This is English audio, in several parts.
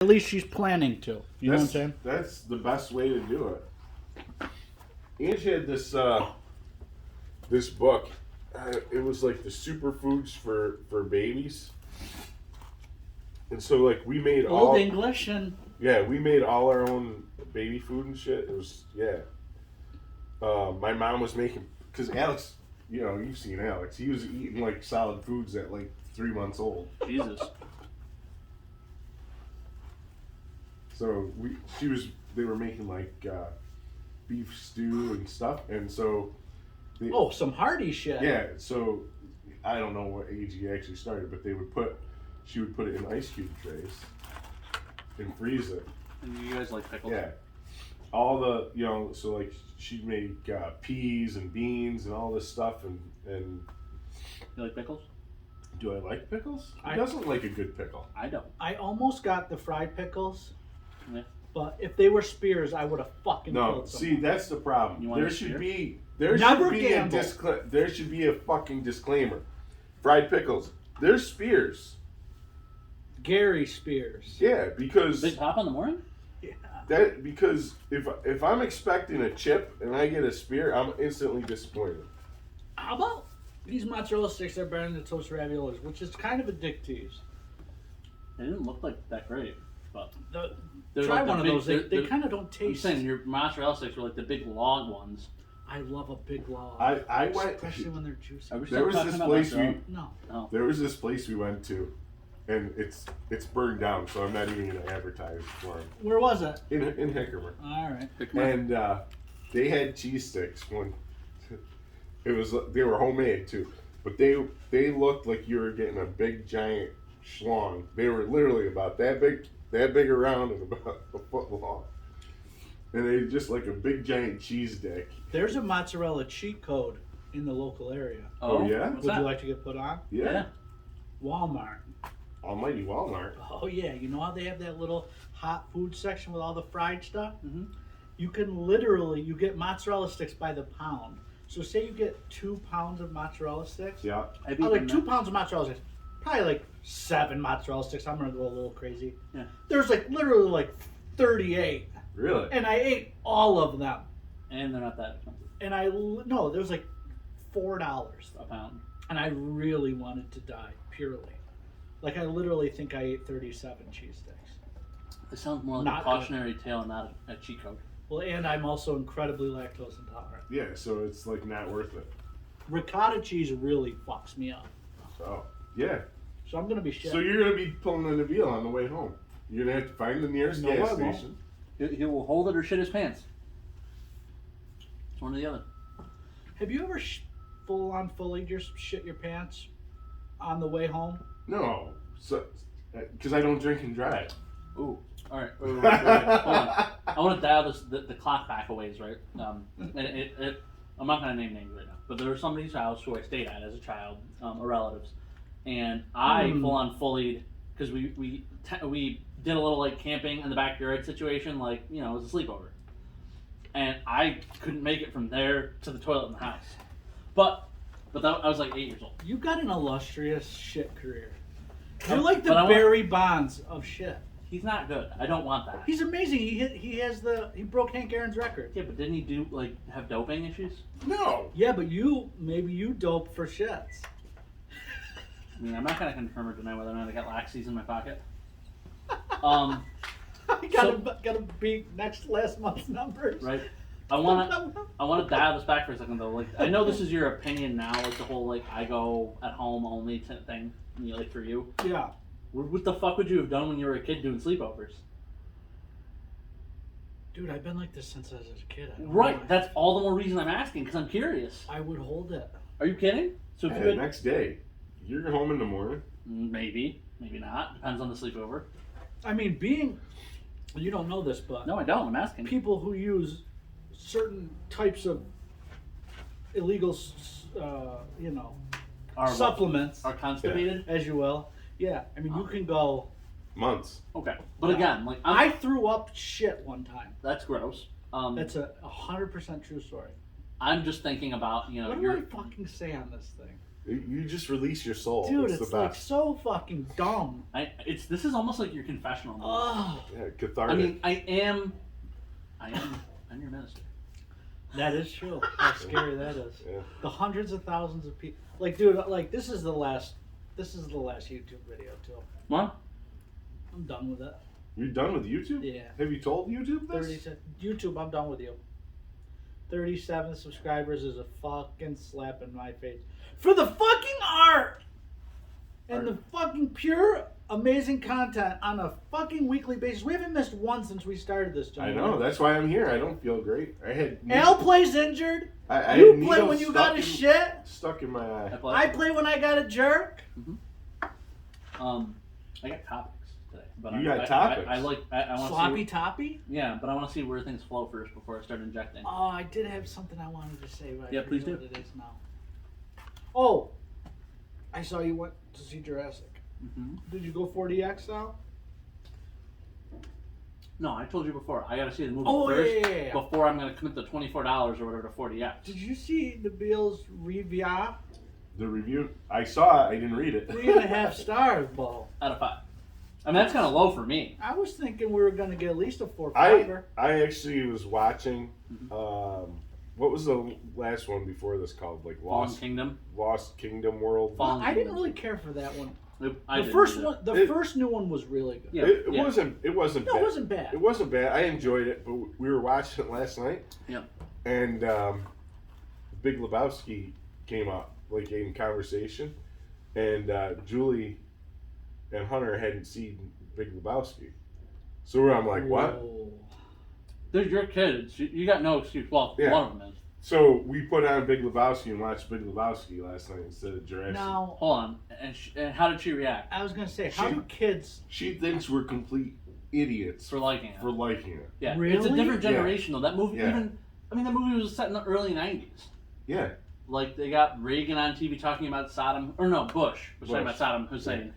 At least she's planning to. You know what I'm saying? That's the best way to do it. Angie had this this book. It was like the superfoods for babies, and so like we made Old English and we made all our own baby food and shit. It was my mom was making because Alex, you know, you've seen Alex. He was eating like solid foods at like 3 months old. Jesus. So they were making like beef stew and stuff, and so some hearty shit. yeah. So I don't know what age he actually started, but she would put it in ice cube trays and freeze it. And you guys like pickles? Yeah, all the so like she'd make peas and beans and all this stuff, and You like pickles? do I like pickles? Who doesn't like a good pickle? I don't. I almost got the fried pickles. Yeah. But if they were spears, I would have fucking killed See, someone. that's the problem. You want There a should spear? be Never gamble. there should be a fucking disclaimer. Fried pickles, they're spears. Gary Spears. Yeah, because Big Pop in the morning? Yeah. because if I'm expecting a chip and I get a spear, I'm instantly disappointed. How about these mozzarella sticks that are better than the toast raviolis, which is kind of a dick tease. They didn't look like that great, but Try like the one of big- those. They they're- kind of don't I'm taste. saying your mozzarella sticks were like the big log ones. I love a big log. I went. Especially when they're juicy. Are we There still was talking this about place mozzarella? No. There was this place we went to, and it's burned down, so I'm not even gonna advertise for them. Where was it? In Hickory. All right. And they had cheese sticks. They were homemade too, but they looked like you were getting a big giant schlong. They were literally about that big around and about a foot long, and they just like a big giant cheese dick. There's a mozzarella cheat code in the local area. Oh, yeah? Would you like to get put on? Yeah. Walmart. Almighty Walmart. Oh yeah, you know how they have that little hot food section with all the fried stuff? Mm-hmm. You get mozzarella sticks by the pound. So say you get 2 pounds of mozzarella sticks. Yeah. Like 2 pounds of mozzarella sticks. Probably like 7 mozzarella sticks. I'm gonna go a little crazy. Yeah. There's like literally like 38. Really? And I ate all of them. And they're not that expensive. And no, there's like $4. A pound. And I really wanted to die, purely. Like, I literally think I ate 37 cheese sticks. This sounds more like Not a cautionary tale and not a cheat code. Well, and I'm also incredibly lactose intolerant. Yeah. So it's like not worth it. Ricotta cheese really fucks me up. Oh yeah. So I'm going to be shit. So you're gonna be pulling a Nabil on the way home. You're gonna have to find the nearest No, I gas won't. station. He will hold it or shit his pants. It's one or the other. Have you ever fully just shit your pants on the way home? No, because I don't drink and drive. Ooh. All right. Wait, hold on. I want to dial the clock back a ways, right? And I'm not going to name names right now, but there was somebody's house who I stayed at as a child, a relative's, and I fully because we did a little like camping in the backyard situation, like it was a sleepover, and I couldn't make it from there to the toilet in the house, but I was like 8 years old. You got an illustrious shit career. You're like the But I want- Barry Bonds of shit. He's not good. I don't want that. He's amazing. He broke Hank Aaron's record. Yeah, but didn't he have doping issues? No. Yeah, but maybe you dope for shits. I mean, I'm not going to confirm or deny whether or not I got laxies in my pocket. I gotta beat last month's numbers. Right. I want to dial this back for a second though. Like, I know this is your opinion now, like the whole like I go at home only thing. Like for you. Yeah. What the fuck would you have done when you were a kid doing sleepovers? Dude, I've been like this since I was a kid. I don't Right. know. That's all the more reason I'm asking because I'm curious. I would hold it. Are you kidding? So if And you the had, next day, you're home in the morning. maybe not. Depends on the sleepover. I mean, you don't know this, but No, I don't. I'm asking. people who use certain types of illegal, Are supplements, are constipated? as you will. Yeah, I mean, you can go. Months. Okay, but again, like I threw up shit one time. that's gross. That's a 100% true story. I'm just thinking about What do I fucking say on this thing? You just release your soul. Dude, it's it's the like best. so fucking dumb. This is almost like your confessional moment. Oh, Yeah, cathartic. I mean, I'm your minister. that is true. How scary that is. Yeah. The hundreds of thousands of people. Like, dude, like this is the last YouTube video too. What? I'm done with it. You done with YouTube? Yeah. Have you told YouTube this? 37 YouTube, I'm done with you. 37 subscribers is a fucking slap in my face. For the fucking art! And the fucking pure, amazing content on a fucking weekly basis. We haven't missed one since we started this, I gentlemen. know. That's why I'm here. I don't feel great. I had. Al plays injured. I You had play needles when you got a stuck shit. stuck in my eye. I play when I got a jerk. I got topics today. But You got topics? I want to Sloppy see. toppy? Yeah, but I want to see where things flow first before I start injecting. Oh, I did have something I wanted to say, but I Yeah, please forget do. what it is now. Oh, I saw you went to see Jurassic. Mm-hmm. Did you go 4DX now? No, I told you before. I got to see the movie Oh, first yeah. before I'm going to commit the $24 or whatever to 40X. Did you see the Bills review? The review. I saw it. I didn't read it. 3.5 stars, Bo. Out of 5. I mean, that's kind of low for me. I was thinking we were going to get at least a 4 I 5er. actually was watching. What was the last one before this called? Like Fallen Kingdom. Lost Kingdom World. Fallen I didn't really care for that one. I The didn't first either. one, the It- first new one was really good. Yeah. It wasn't. It wasn't. No, bad. it wasn't bad. It wasn't bad. I enjoyed it, but we were watching it last night. Yeah. And Big Lebowski came up, like in conversation, and Julie and Hunter hadn't seen Big Lebowski, so I'm like, what? Whoa. They're your kids. You got no excuse. Well, Yeah. one of them is. So we put on Big Lebowski and watched Big Lebowski last night instead of Jurassic. Now, Hold on. And how did she react I was going to say, how She- do kids... She thinks we're complete idiots for liking it? for liking it. Yeah. It's a Really? different generation, though. That movie, Yeah. that movie was set in the early 90s. Yeah. Like, they got Reagan on TV talking about Saddam, or no, Bush was talking Bush. about Saddam Hussein.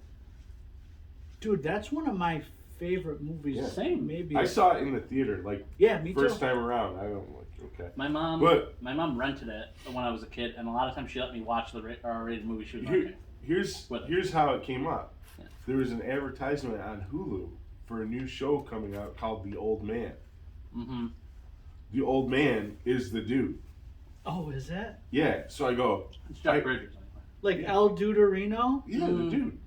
Dude, that's one of my favorite movies. Yeah. Same. Maybe. I saw it in the theater, like Yeah, me first too. time around. I don't like. Okay. My mom But- rented it when I was a kid, and a lot of times she let me watch the R-rated movie she was Here- watching. Here's how it came up. Yeah. There was an advertisement on Hulu for a new show coming out called The Old Man. Mm-hmm. The Old Man is the dude. Oh, is that? Yeah. So I go, It's Jeff I- Bridges. Anyway. Like Yeah. El Duderino? yeah, the dude.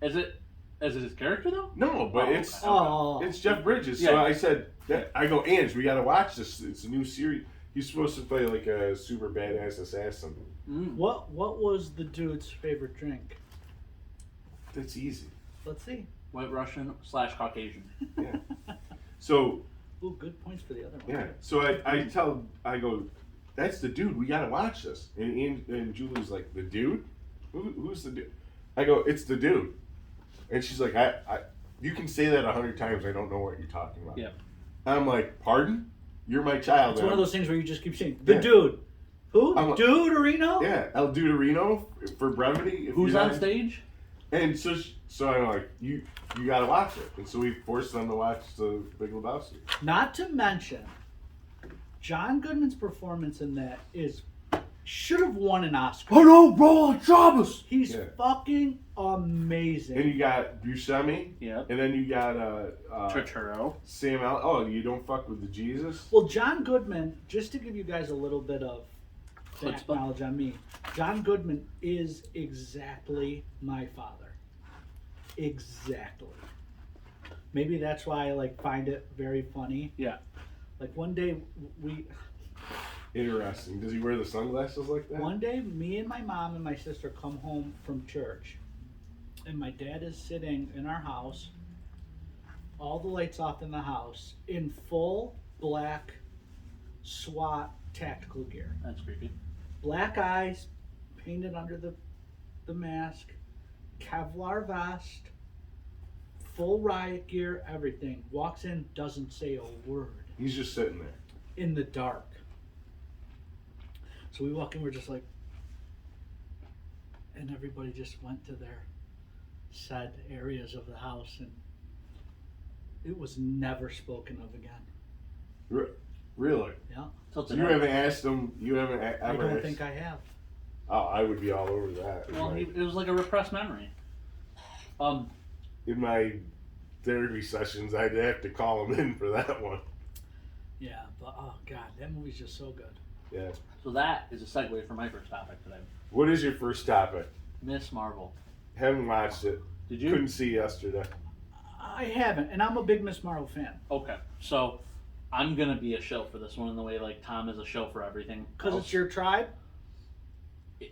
Is it his character though? No, but Oh, it's okay. Oh. it's Jeff Bridges. So Yeah. I said, I go, Ange, we got to watch this. It's a new series. He's supposed to play like a super badass assassin. Mm. What was the dude's favorite drink? That's easy. Let's see. White Russian / Caucasian. Yeah. So Ooh, good points for the other one. yeah. So I go, that's the dude. We got to watch this. And Julie's like, the dude? Who's the dude? I go, it's the dude. And she's like, you can say that 100 times. I don't know what you're talking about. Yeah. I'm like, pardon? You're my child. It's now. one of those things where you just keep saying, the Yeah. dude. Who? I'm like- Duderino? Yeah, El Duderino for brevity. if Who's you're on not- stage? And so I'm like, you got to watch it. And so we forced them to watch the Big Lebowski. Not to mention, John Goodman's performance in that should have won an Oscar. no, bro, Shabbos. He's Yeah. fucking amazing. And you got Buscemi, Yep. and then you got Turturro. Sam Allen. Oh, you don't fuck with the Jesus? Well, John Goodman, just to give you guys a little bit of back Chutzpah. knowledge on me, John Goodman is exactly my father. Exactly. Maybe that's why I find it very funny. Yeah. Like one day Interesting. Does he wear the sunglasses like that? me and my mom and my sister come home from church, and my dad is sitting in our house, all the lights off in the house, in full black SWAT tactical gear. That's creepy. Black eyes, painted under the mask, Kevlar vest, full riot gear, everything. Walks in, doesn't say a word. He's just sitting there. In the dark. So we walk in, we're just like, and everybody just went to their said areas of the house, and it was never spoken of again. Really? Yeah, So it's You haven't asked him. You haven't I ever don't asked. think I have. I would be all over that. Well, it was like a repressed memory. In my therapy sessions, I'd have to call him in for that one. Yeah, but oh god, that movie's just so good. Yeah. So that is a segue for my first topic today. What is your first topic? Miss Marvel. Haven't watched it. Did you? Couldn't see yesterday. I haven't, and I'm a big Miss Marvel fan. Okay, so I'm gonna be a show for this one in the way like Tom is a show for everything. Because it's your tribe?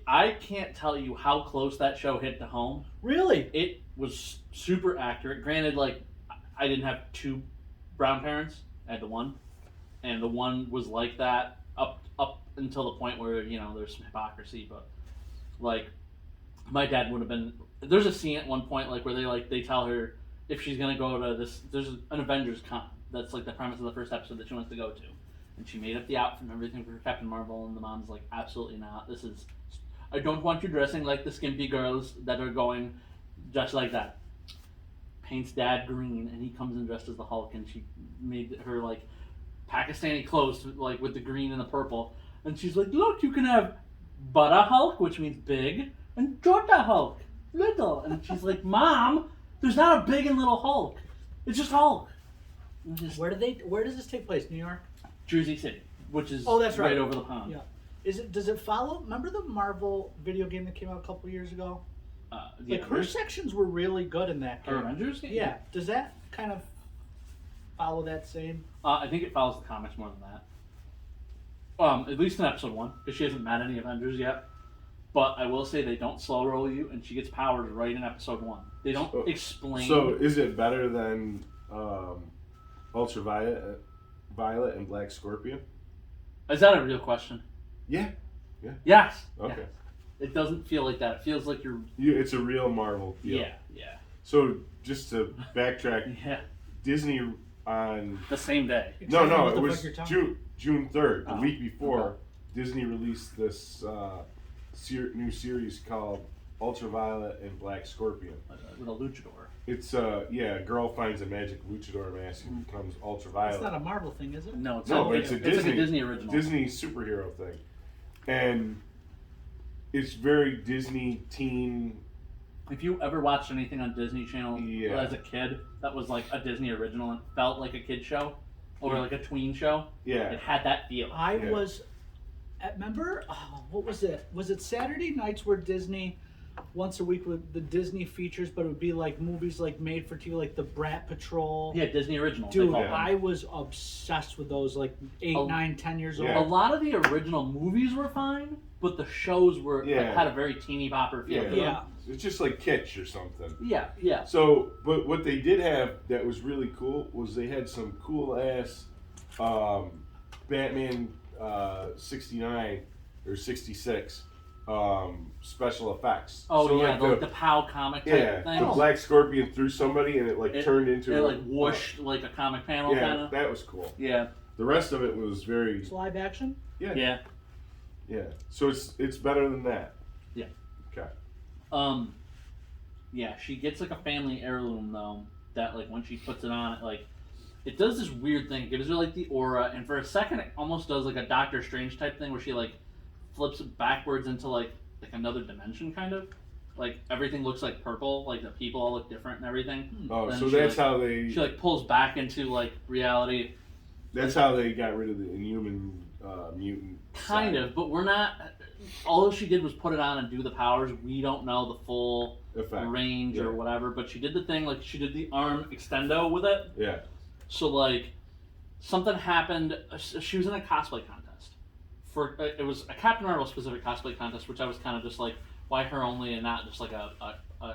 I can't tell you how close that show hit to home. Really? It was super accurate. Granted, like I didn't have two brown parents. I had the one, and the one was like that up until the point where there's some hypocrisy. But like my dad would have been. There's a scene at one point like where they tell her if she's gonna go to this. There's an Avengers con. That's like the premise of the first episode that she wants to go to, and she made up the outfit and everything for Captain Marvel. And the mom's like, absolutely not. I don't want you dressing like the skimpy girls that are going just like that. Paints dad green, and he comes in dressed as the Hulk, and she made her like Pakistani clothes like with the green and the purple, and she's like, look, you can have Bada Hulk, which means big, and Jota Hulk, little, and she's like, Mom, there's not a big and little Hulk, it's just Hulk. Where does this take place? New York? Jersey City, which is That's right. over the pond. Yeah. Does it follow? Remember the Marvel video game that came out a couple years ago? Her sections were really good in that game. Avengers game? Yeah. Does that kind of follow that same? I think it follows the comics more than that. At least in episode 1, because she hasn't met any Avengers yet. But I will say they don't slow roll you, and she gets powers right in episode 1. They don't explain. So is it better than Ultraviolet, Violet, and Black Scorpion? Is that a real question? Yeah. Yes. Okay. Yes. It doesn't feel like that. It feels like you're. It's a real Marvel deal. Yeah. So just to backtrack, Yeah. Disney on The same day. no, Exactly what it the was fuck you're talking June 3rd, the Oh, week before. okay. Disney released this new series called Ultraviolet and Black Scorpion. With a luchador. It's a girl finds a magic luchador mask and becomes Ultraviolet. It's not a Marvel thing, is it? No, it's No, not. it's a It's like Disney- a Disney original. Disney superhero thing, and it's very Disney teen. If you ever watched anything on Disney Channel Yeah. as a kid that was like a Disney original and felt like a kid show or like a tween show, Yeah, it had that feel. I Yeah. was. Remember, what was it? Was it Saturday nights where Disney, once a week with the Disney features, but it would be like movies like made for TV, like the Brat Patrol. Yeah, Disney original. they Dude, call Yeah. them. I was obsessed with those, like 8, Oh, 9, 10 years yeah. A old. lot of the original movies were fine, but the shows were Yeah. had a very teeny bopper feel. Yeah. to them. Yeah. it's just like Kitsch or something. Yeah. So, but what they did have that was really cool was they had some cool ass Batman 69 or 66 special effects. Oh So, yeah, like the POW comic type yeah, thing. the Black Scorpion threw somebody and it turned into It like whooshed like a comic panel Yeah, kind of. that was cool. Yeah. The rest of it was very It's live action. Yeah. So it's better than that. Yeah. Okay. Yeah, she gets like a family heirloom though. That like when she puts it on, it does this weird thing. It gives her like the aura, and for a second, it almost does like a Doctor Strange type thing where she like flips it backwards into like another dimension, kind of. Like everything looks like purple, like the people all look different and everything. Oh, Then so she, that's like- how they She like pulls back into like reality, that's how they got rid of the Inhuman mutant. kind side of. But we're not. All she did was put it on and do the powers. We don't know the full effect. range Yeah. or whatever. But she did the thing, like she did the arm extendo with it. Yeah. So like, something happened. She was in a cosplay contest. It was a Captain Marvel specific cosplay contest, which I was kind of just like, why her only and not just like a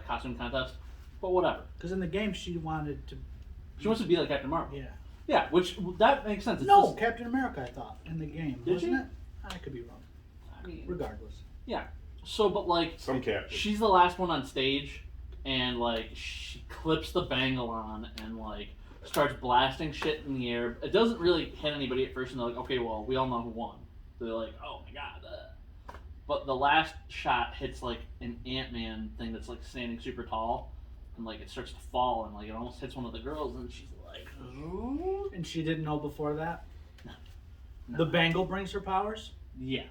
costume contest? But whatever. Because in the game, she wanted to. She wants to be like Captain Marvel. Yeah. Yeah, which that makes sense. It's No, just- Captain America, I thought, in the game. Did Wasn't she? it? I could be wrong. I mean, Regardless. so but like, Some captain. she's the last one on stage, and like she clips the bangle on and like starts blasting shit in the air. It doesn't really hit anybody at first, and they're like, okay, well, we all know who won. They're like, oh my god. But the last shot hits like an Ant-Man thing that's like standing super tall, and like it starts to fall, and like it almost hits one of the girls, and she's like, ooh. And she didn't know before that? No. The bangle brings her powers? Yeah.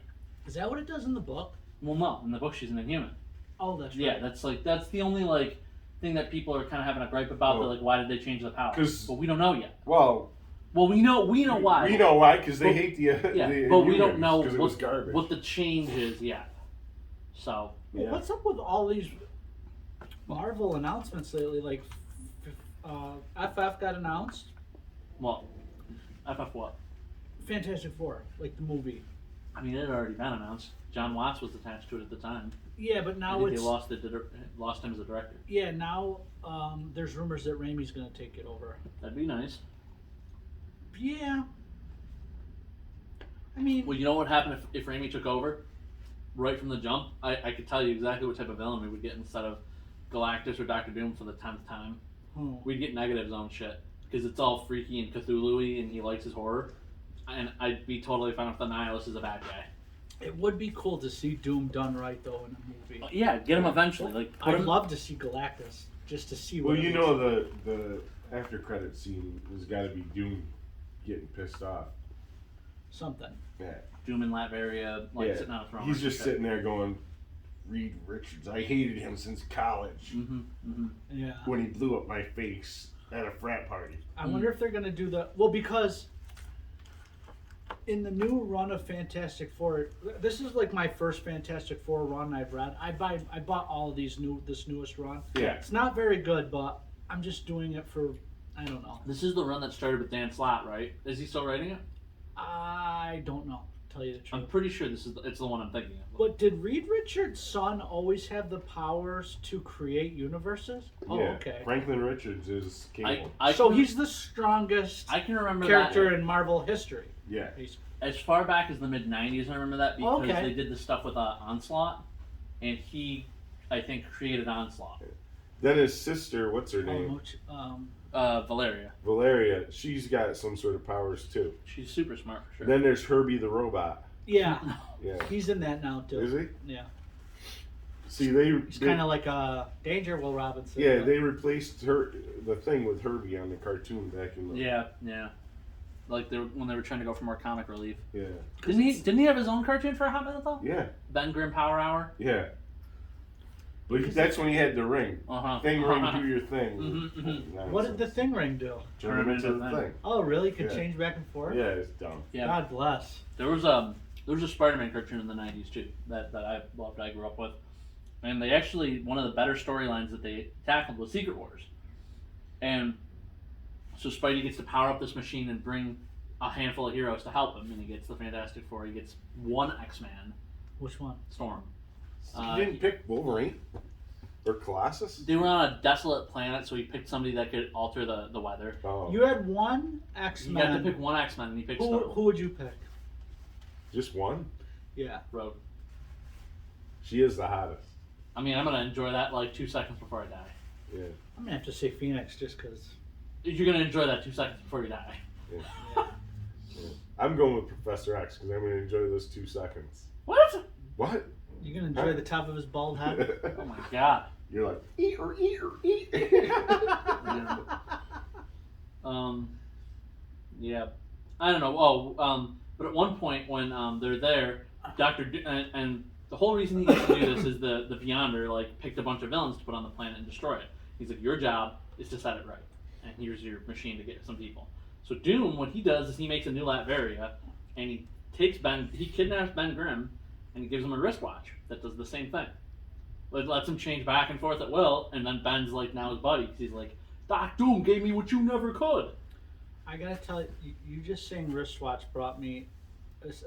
Is that what it does in the book? Well, no, in the book she's an Inhuman. Oh, that's right. Yeah, that's the only like thing that people are kind of having a gripe about. They're like, why did they change the power? 'Cause- But we don't know yet. Well, we know why. We know why because they But- hate the Yeah, the but we don't Inhumans, know 'cause it was garbage. what the change is yet. So Well, Yeah. what's up with all these Marvel announcements lately? Like, FF got announced. what? FF what? Fantastic Four, like the movie. I mean, it had already been announced. John Watts was attached to it at the time. Yeah, but I now think it's they lost him as a director. yeah. Now there's rumors that Raimi's gonna take it over. That'd be nice. Yeah. I mean, Well, you know what happened if Raimi took over? Right from the jump, I could tell you exactly what type of villain we would get instead of Galactus or Doctor Doom for the 10th time. We'd get Negative Zone shit because it's all freaky and Cthulhu-y and he likes his horror. And I'd be totally fine if the Nihilus is a bad guy. it would be cool to see Doom done right though in a movie. Yeah, get him eventually. Like, put I'd him. love to see Galactus just to see. Well, what you it know looks the after credit scene has got to be Doom getting pissed off. like. Something. Yeah, Doom in Latveria, like yeah. sitting on a throne. He's just sitting there going, Reed Richards. I hated him since college Yeah. when he blew up my face at a frat party. I wonder if they're gonna do the because in the new run of Fantastic Four, this is like my first Fantastic Four run I've read. I bought all of this newest run. Yeah, It's not very good, but I'm just doing it for I don't know. This is the run that started with Dan Slott, right? Is he still writing it? I don't know. Tell you the truth. I'm pretty sure it's the one I'm thinking of. But did Reed Richards' son always have the powers to create universes? Oh, yeah. okay. Franklin Richards is Cable. So can- he's the strongest I can remember character that in Marvel history. yeah, as far back as the mid '90s. I remember that because Okay. they did the stuff with Onslaught, and he, I think, created Onslaught. then his sister, what's her name? Valeria, Valeria. She's got some sort of powers too. she's super smart for sure. Then there's Herbie the robot. Yeah, Yeah, he's in that now too. is he? Yeah, See, he's kind of like Danger Will Robinson. Yeah, they replaced the thing with Herbie on the cartoon back in the yeah. Like when they were trying to go for more comic relief. yeah Didn't he have his own cartoon for a hot minute though? yeah Ben Grimm Power Hour. yeah. But that's when he had the ring. Thing ring, do your thing. Mhm, What did the Thing Ring do? Turn him into the thing. Oh, really? Could Yeah. change back and forth? Yeah, it's dumb. Yeah. God bless. There was a Spider-Man cartoon in the '90s too that I loved. I grew up with, and they actually one of the better storylines that they tackled was Secret Wars, and so Spidey gets to power up this machine and bring a handful of heroes to help him, and he gets the Fantastic Four. He gets one X-Man, Which one? Storm. You didn't pick Wolverine or Colossus? They were on a desolate planet, so he picked somebody that could alter the weather. Oh, You had one He got to X-Men. pick one X-Men, and he picked Who Storm. would you pick? just one? Yeah. Rogue. She is the hottest. I mean, I'm gonna enjoy that like 2 seconds before I die. Yeah. I'm gonna have to say Phoenix just because. You're gonna enjoy that 2 seconds before you die. I'm going with Professor X because I'm going to enjoy those 2 seconds. What? What? You're gonna enjoy the top of his bald head. Oh my god. You're like, eat or eat or eat. Yeah. I don't know. But at one point when they're there, and the whole reason he gets to do this is the Beyonder like picked a bunch of villains to put on the planet and destroy it. He's like, your job is to set it right, and here's your machine to get some people. So Doom, what he does is he makes a new Latveria, and he kidnaps Ben Grimm, and he gives him a wristwatch that does the same thing. It lets him change back and forth at will, and then Ben's like now his buddy because he's like, Doc Doom gave me what you never could. I gotta tell you, you just saying wristwatch brought me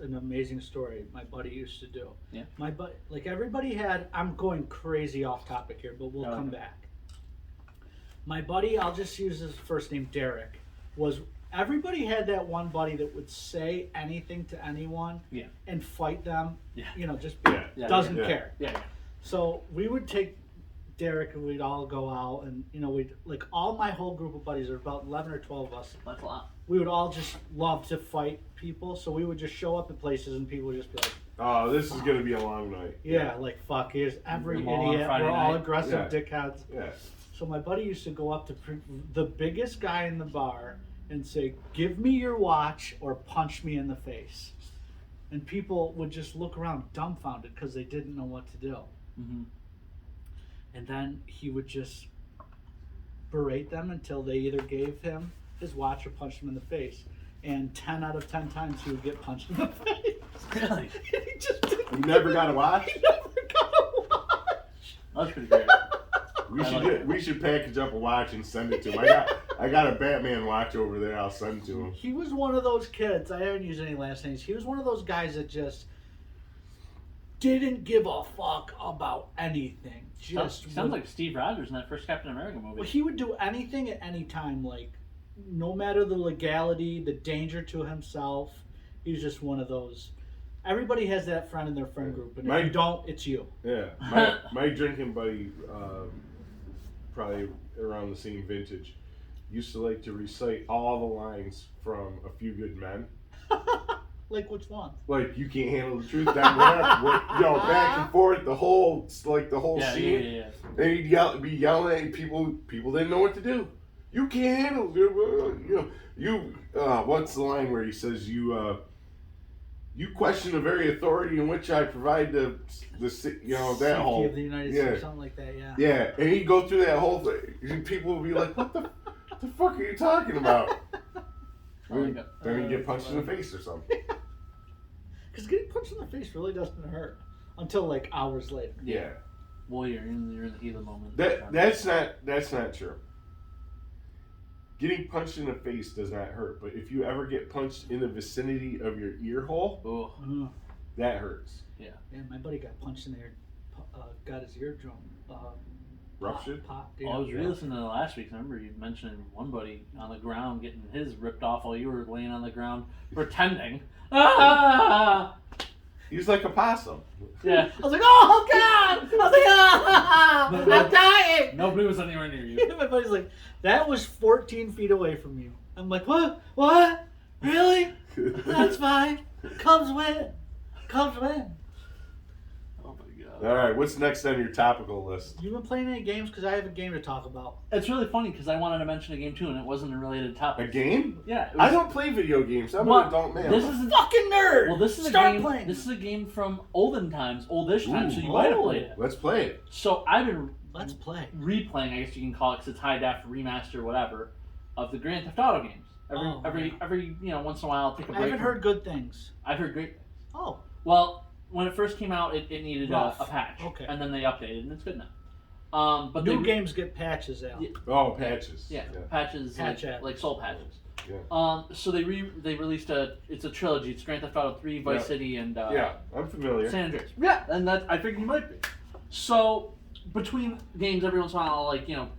an amazing story my buddy used to do. Yeah. My buddy, like everybody had. I'm going crazy off topic here, but we'll come back. My buddy, I'll just use his first name, Derek. Everybody had that one buddy that would say anything to anyone and fight them. Yeah. You know, just Yeah. doesn't Yeah. care. Yeah. So we would take Derek and we'd all go out and we'd like all my whole group of buddies, there were about 11 or 12 of us. That's a lot. We would all just love to fight people, so we would just show up at places and people would just be like, Oh, this is going to be a long night. yeah, like fuck, here's every Come on, idiot. Friday We're all night. aggressive Yeah. dickheads. Yeah. So my buddy used to go up to the biggest guy in the bar and say, "Give me your watch or punch me in the face." and people would just look around dumbfounded because they didn't know what to do. Mm-hmm. And then he would just berate them until they either gave him his watch or punched him in the face. And 10 out of 10 times he would get punched in the face. Really? He just didn't. You never got a watch? He never got a watch. That's pretty great. We should package up a watch and send it to him. I got a Batman watch over there. I'll send to him. He was one of those kids. I haven't used any last names. He was one of those guys that just didn't give a fuck about anything. Just Sounds like Steve Rogers in that first Captain America movie. Well, he would do anything at any time, like no matter the legality, the danger to himself. He was just one of those. Everybody has that friend in their friend group, and if you don't, it's you. Yeah, my drinking buddy, probably around the same vintage, used to like to recite all the lines from A Few Good Men. Like which one? Like, you can't handle the truth, then whatever. Back and forth, the whole scene. Yeah. And he'd be yelling at people. People didn't know what to do. You can't handle it. What's the line where he says, you question the very authority in which I provide that Safety whole. of the United States, something like that, yeah. Yeah, and he'd go through that whole thing. And people would be like, what the fuck are you talking about? Then he'd get punched in the face or something. Because getting punched in the face really doesn't hurt until like hours later. Yeah. Well, you're in the heat of the moment. That's not true. Getting punched in the face does not hurt, but if you ever get punched in the vicinity of your ear hole, that hurts. Yeah. Yeah, my buddy got punched in there, got his eardrum Ruptured? popped. Well, I was re-listening to the last week. I remember you mentioning one buddy on the ground getting his ripped off while you were laying on the ground pretending. Ah! He was like a possum. Yeah. I was like, oh God! I was like, ah! No, I'm dying! Nobody was anywhere near you. My buddy's like, that was 14 feet away from you. I'm like, what? What? Really? That's fine. Cubs win. Cubs win. Oh my God. All right, what's next on your topical list? You been playing any games? Because I have a game to talk about. It's really funny because I wanted to mention a game too, and it wasn't a related A topic. game? Yeah. It was, I don't play video games. I'm an adult man. This is Fucking nerd! well, this is Start a game. playing. This is a game from olden times, oldish times. So you Ooh. might have played it. Let's play it. So I've been Let's play. replaying, I guess you can call it, because it's high def remaster, whatever, of the Grand Theft Auto games. Every once in a while, I'll take a break. I haven't heard good things. I've heard great things. Oh. Well, when it first came out, it needed a patch. Okay. And then they updated, and it's good now. But New games get patches out. Yeah. Oh, patches. Yeah, patches, Patch like soul patches. Yeah. So they released it's a trilogy. It's Grand Theft Auto 3, Vice City, and Yeah, I'm familiar. San Andreas. Yeah, and that I figured you might be. So between games, every once in a while, I'll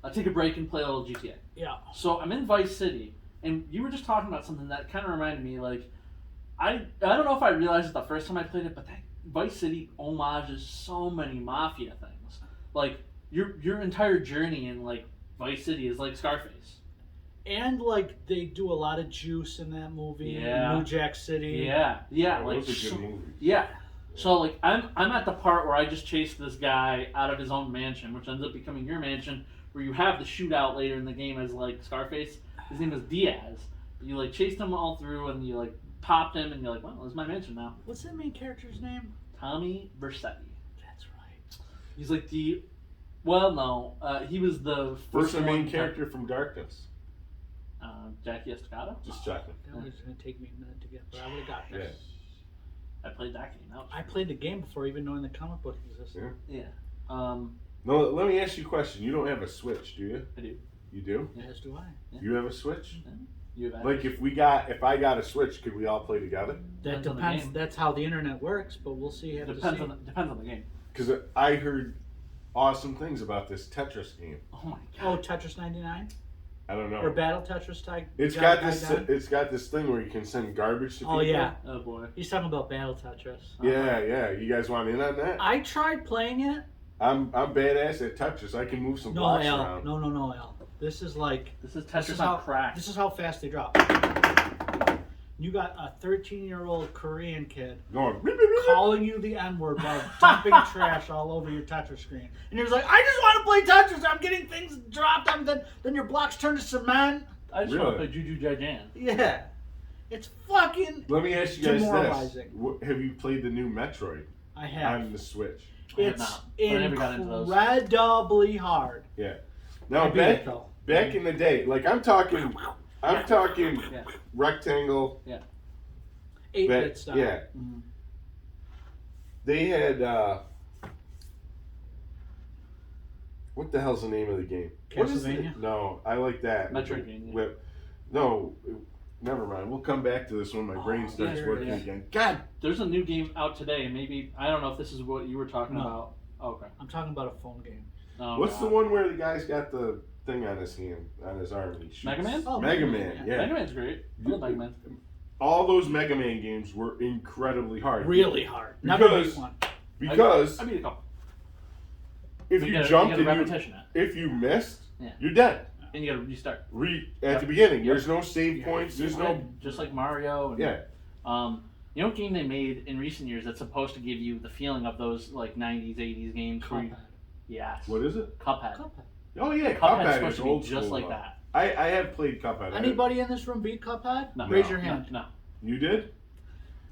I take a break and play a little GTA. Yeah. So I'm in Vice City, and you were just talking about something that kind of reminded me, like, I don't know if I realized it the first time I played it, but that Vice City homages so many Mafia things. Like, your entire journey in, like, Vice City is like Scarface. And, like, they do a lot of Juice in that movie. Yeah. New Jack City. Yeah, like, those are good movies. yeah. So, like, I'm at the part where I just chased this guy out of his own mansion, which ends up becoming your mansion, where you have the shootout later in the game as, like, Scarface. His name is Diaz. You, like, chased him all through, and you, like, popped him, and you're like, well, this is my mansion now. What's that main character's name? Tommy Vercetti. That's right. He's like he was the first What's the main one character from Darkness? Jackie Estacado. Just checking. That was going to take me a minute to get, but I would have got Yeah. this. I played that game. That was I played the game before even knowing the comic book existed. Yeah. yeah. No, let me ask you a question. You don't have a Switch, do you? I do. You do? As do I. You have a Switch? You have Like, if I got a Switch, could we all play together? That Depends on the depends. game. That's how the internet works, but we'll see. Have depends to see. depends on the game. Because I heard awesome things about this Tetris game. Oh my Oh, god. Tetris 99 I don't know. or Battle Tetris type. It's got this thing where you can send garbage to people. Oh yeah, Oh boy. he's talking about Battle Tetris. Yeah. You guys want in on that? I tried playing it. I'm badass at Tetris. I can move some No, blocks Al. around. No, Al. This is like This is this Tetris is on how crack. This is how fast they drop. You got a 13-year-old Korean kid Going. calling you the N-word while dumping trash all over your Tetris screen, and you're like, "I just want to play Tetris. I'm getting things dropped. Then your blocks turn to cement." I just want Really? to play Juju Jaijan. Yeah, It's fucking. Let me ask you guys this: Demoralizing. Have you played the new Metroid I have. on the Switch? I have It's not, but I never got into those. incredibly hard. Yeah. Now I beat it, though. back in the day, like I'm talking Yeah. rectangle. 8-bit style. Yeah. Mhm. They had what the hell's the name of the game? What is it? Castlevania? No, I like that. Metroidvania. No, never mind. We'll come back to this when my brain starts yeah, working yeah. again. God. There's a new game out today, and maybe I don't know if this is what you were talking No. about. Oh, okay. I'm talking about a phone game. Oh, What's the God. one where the guy's got the thing on his hand, on his arm? And he shoots? Mega Man? Oh, Mega Man. Yeah. Mega Man's great. I love Mega Man. All those Mega Man games were incredibly hard. Really hard. Never Because- beat one. Because I beat a couple. if you jumped you get a and repetition at, if you missed, Yeah. you're dead. and you got to restart. At the beginning, Yep. there's no save points. There's no. Just like Mario. And, Yeah. You know what game they made in recent years that's supposed to give you the feeling of those like 90s, 80s games? Where you, Cuphead. yes. What is it? Cuphead. Cuphead. Oh yeah, Cuphead's Cuphead supposed is to be old just school, like though. that. I have played Cuphead. Anybody in this room beat Cuphead? No. Raise No. your hand. No. You did?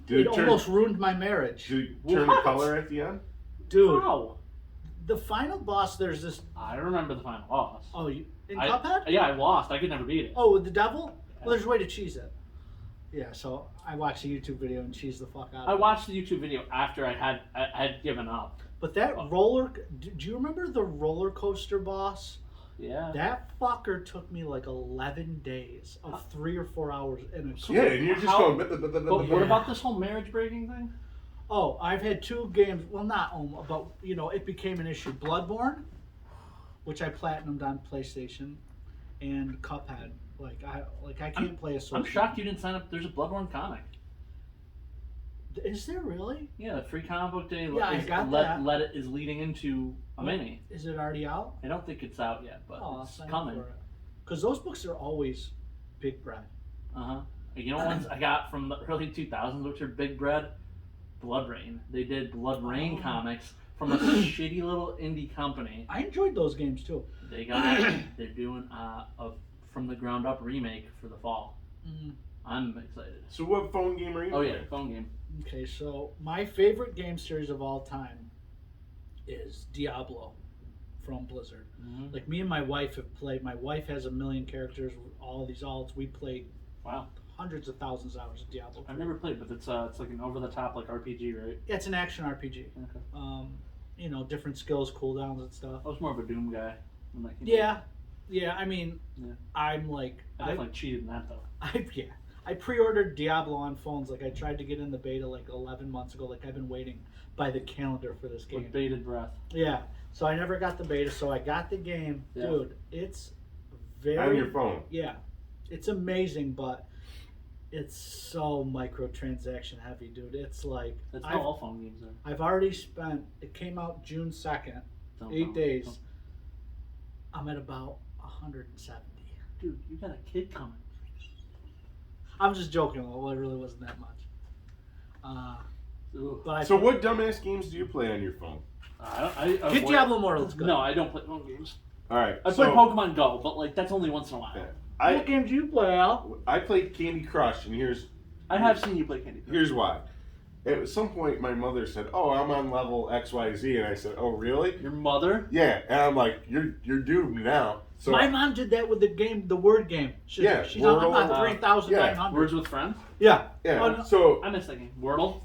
Did It it turn? almost ruined my marriage. Did it turn the What? color at the end? Dude, How? the final boss, there's this. I remember the final boss. Oh, in I- Cuphead? Yeah, I lost. I could never beat it. Oh, with the devil? Well, there's a way to cheese it. Yeah, so I watched a YouTube video and cheese the fuck out I of it. watched the YouTube video after I had given up. But that do you remember the roller coaster boss? Yeah. That fucker took me like 11 days of 3 or 4 hours in a Yeah, and you're just How- going. But what about this whole marriage breaking thing? Oh, I've had 2 games. Well, not but it became an issue. Bloodborne, which I platinumed on PlayStation, and Cuphead. I can't play a Switch. I'm shocked you didn't sign up. There's a Bloodborne comic. Is there really? Yeah, the free comic book day Yeah, I got that. is leading into a mini. Is it already out? I don't think it's out yet, but Oh, I'll it's sign up coming. for it. Because those books are always big bread. Uh huh. You know ones I got from the early 2000s, which are big bread? Blood Rain. They did Blood Rain Oh. comics from a shitty little indie company. I enjoyed those games too. They're doing a from the ground up remake for the fall. Mm. I'm excited. So what phone game are you Oh yeah, playing? phone game. Okay, so my favorite game series of all time is Diablo from Blizzard. Mm-hmm. Like me and my wife have played. My wife has 1 million characters, all these alts. We played Wow. hundreds of thousands of hours of Diablo. I've never played, but it's like an over the top like RPG, right? Yeah, it's an action RPG. Okay. Different skills, cooldowns, and stuff. I was more of a Doom guy. When that came Yeah. I mean, Yeah. I'm like, I definitely cheated in that though. I pre-ordered Diablo on phones. Like I tried to get in the beta like 11 months ago. Like I've been waiting by the calendar for this game. With bated breath. Yeah. So I never got the beta. So I got the game, Yeah. dude. It's very On your phone. Yeah, it's amazing, but it's so microtransaction heavy, dude. It's like That's how all phone games are. I've already spent. It came out June 2nd. Don't 8 know. days. I'm at about 170. Dude, you got a kid coming. I'm just joking. Well, it really wasn't that much. Ooh. But So what dumbass games do you play on your phone? I Get avoid- Diablo Immortal. It's good. No, I don't play phone games. All right. I play Pokemon Go, but like that's only once in a while. Yeah. What game do you play, Al? I played Candy Crush, and I have seen you play Candy Crush. here's why. At some point, my mother said, "Oh, I'm on level XYZ," and I said, "Oh, really?" Your mother? Yeah, and I'm like, "You're doomed now." So My mom did that with the game, the word game. She's Yeah, she's on Wordle, about 3,900. Words with Friends? Yeah. yeah, Oh, no. so I miss that game. Wordle?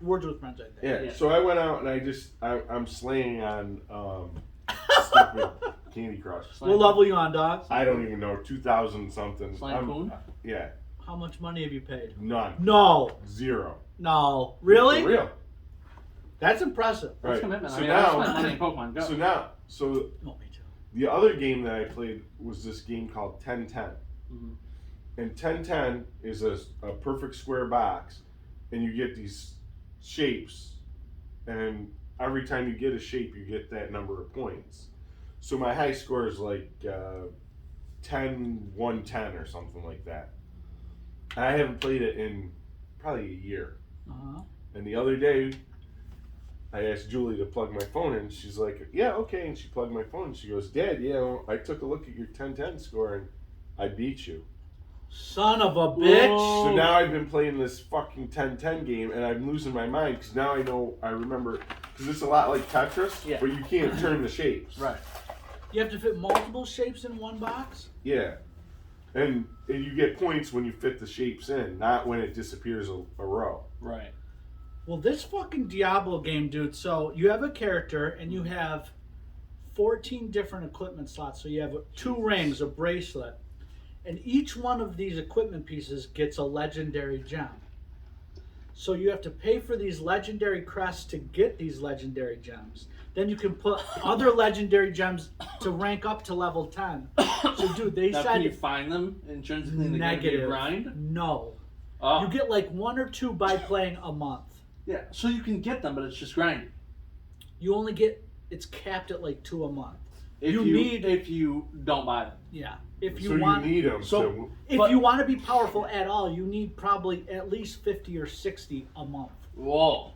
Words with Friends, I think. yeah, Yeah. so I went out and I'm slaying on stupid Candy Crush. What level you on, dog? I don't even know, 2,000 something. Slime Poon? Yeah, How much money have you paid? none, No. 0. No. Really? For real. That's impressive. That's Right. commitment. So I mean, now, I spent money in Pokemon Go. so Oh, me too. the other game that I played was this game called 1010. Mhm. And 1010 is a perfect square box, and you get these shapes, and every time you get a shape, you get that number of points. So my high score is like 10, 110 or something like that. I haven't played it in probably a year. Uh-huh. And the other day, I asked Julie to plug my phone in. She's like, "Yeah, okay." And she plugged my phone. And she goes, "Dad, yeah, well, I took a look at your 1010 score, and I beat you." Son of a bitch. Whoa. So now I've been playing this fucking 10-10 game, and I'm losing my mind because now I remember, because it's a lot like Tetris, Yeah. but you can't turn the shapes. Right. You have to fit multiple shapes in one box? Yeah. And you get points when you fit the shapes in, not when it disappears a row. Right. Well, this fucking Diablo game, dude, so you have a character and you have 14 different equipment slots. So you have 2 rings, a bracelet, and each one of these equipment pieces gets a legendary gem. So you have to pay for these legendary crests to get these legendary gems. Then you can put other legendary gems to rank up to level 10. So, dude, they Now, said can you find them intrinsically in the game? Do you negative. grind? No. Oh. You get like 1 or 2 by playing a month. Yeah, so you can get them, but it's just grinding. You only get, it's capped at like 2 a month. If you don't buy them. Yeah. If you So want, you need them. So- if but- you want to be powerful at all, you need probably at least 50 or 60 a month. Whoa.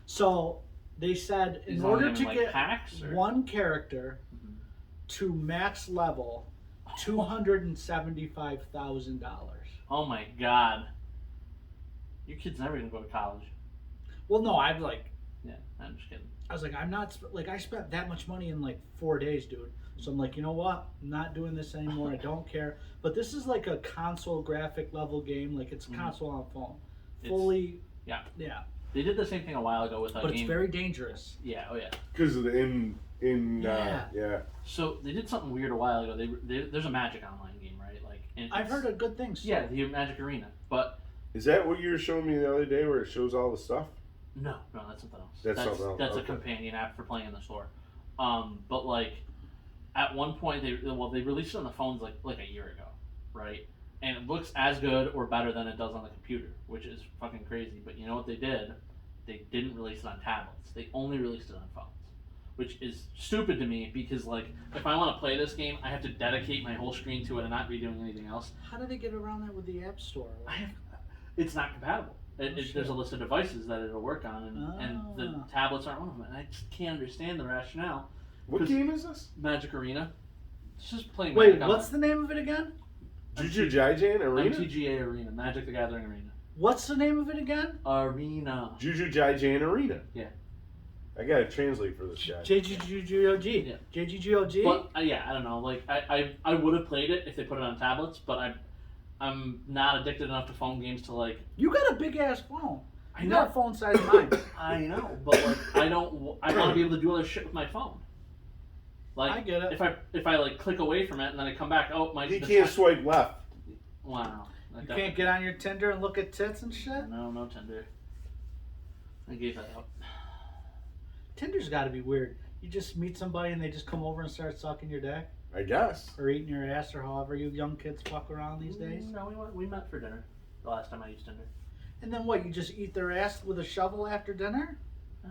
So they said in Is it order only to like get packs, or? one character to max level, $275,000. Oh my god. Your kid's never gonna go to college. Well, no, I'm like, Yeah, I'm just kidding. I was like, I'm not like I spent that much money in like 4 days, dude. So I'm like, you know what? I'm not doing this anymore. I don't care. But this is like a console graphic level game. Like it's a console on phone, fully. yeah. Yeah. They did the same thing a while ago with a But game. it's very dangerous. Yeah, oh yeah. Because Yeah. yeah. So they did something weird a while ago. There's a Magic Online game, right? Like, and I've it's- heard of good things. Yeah, the Magic Arena. But Is that what you were showing me the other day where it shows all the stuff? no, that's something else. That's something else, That's a okay. companion app for playing in the store. But like, at one point they released it on the phones like a year ago, right? And it looks as good or better than it does on the computer, which is fucking crazy. But you know what they did? They didn't release it on tablets. They only released it on phones, which is stupid to me because like if I want to play this game, I have to dedicate my whole screen to it and not be doing anything else. How do they get around that with the App Store? It's not compatible. There's a list of devices that it'll work on, and the Ah. tablets aren't one of them. And I just can't understand the rationale. What 'Cause- game is this? Magic Arena. It's just playing. Wait, Magic what's the name of it again? Juju Jaijan Arena? MTGA Arena? Magic the Gathering Arena. What's the name of it again? Arena. Juju Jaijan Arena. Yeah. I gotta translate for this guy. JGGOG. Yeah. JGGOG? But yeah, I don't know. Like I would have played it if they put it on tablets, but I'm not addicted enough to phone games to like. You got a big ass phone. I You know. got a phone size mine. I know, but like I don't. I want to be able to do other shit with my phone. Like I get it. If I like click away from it and then I come back, oh my. He the can't time- swipe left. Wow. You can't get on your Tinder and look at tits and shit? No Tinder. I gave that up. Tinder's got to be weird. You just meet somebody and they just come over and start sucking your dick? I guess. Or eating your ass or however you young kids fuck around these days? No, we met for dinner the last time I used Tinder. And then what, you just eat their ass with a shovel after dinner? No,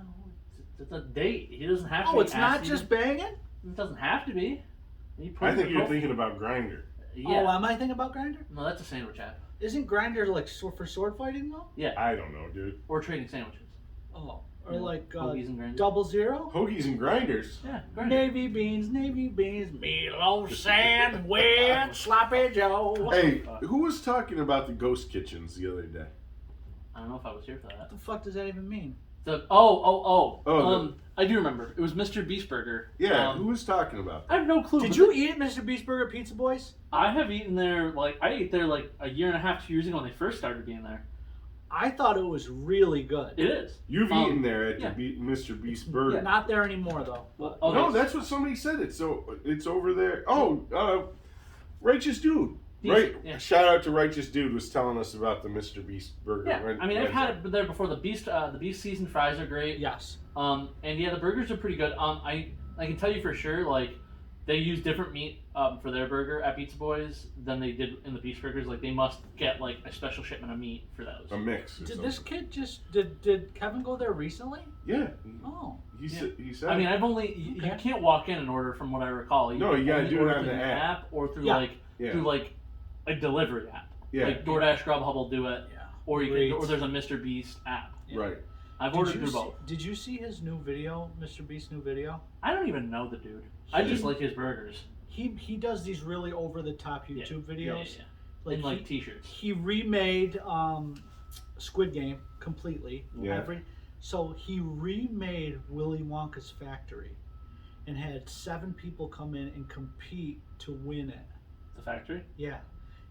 it's a date. He doesn't have to. Oh, be it's not ass just eating. banging? It doesn't have to be. You put I it in think the you're profile. thinking about Grinder. Yeah. Oh, am I thinking about Grindr? No, that's a sandwich app. Isn't Grindr like for sword fighting though? I don't know, dude. Or trading sandwiches. Oh, or Yeah. like Hoagies and Grindr. 00? Hoagies and Grinders. Yeah, Grindr. Navy beans, meatloaf sandwich, sloppy Joe. Hey, who was talking about the ghost kitchens the other day? I don't know if I was here for that. What the fuck does that even mean? Oh, I do remember. It was Mr. Beast Burger. Yeah, who was talking about I have no clue. Did but you eat at Mr. Beast Burger Pizza Boys? I have eaten there, I ate there like a year and a half, 2 years ago when they first started being there. I thought it was really good. It is. You've eaten there at yeah. the Mr. Beast Burger. Not there anymore though. Well, But- okay. No, that's what somebody said. It's over there. Oh, Righteous Dude. Right. Yeah. Shout out to Righteous Dude was telling us about the Mr. Beast Burger. Yeah, I mean, I've had it there before. The beast seasoned fries are great. Yes. And yeah, the burgers are pretty good. I can tell you for sure, like they use different meat for their burger at Pizza Boys than they did in the Beast Burgers. Like they must get like a special shipment of meat for those. a mix. Or Did something. this kid did Kevin go there recently? Yeah. Oh. He said. I mean, I've only you Okay. can't walk in and order from what I recall. No, you gotta only do it order on through the app. or through Yeah. through a delivery app. Yeah. Like DoorDash, Grubhub will do it, Yeah. or you Great. can, or there's a Mr. Beast app. Right. I've ordered through both. Did you see his new video, Mr. Beast's new video? I don't even know the dude. I just like his burgers. He does these really over the top YouTube Yeah, videos, in like t-shirts. He remade Squid Game completely. Yeah. So he remade Willy Wonka's factory and had 7 people come in and compete to win it. The factory. Yeah.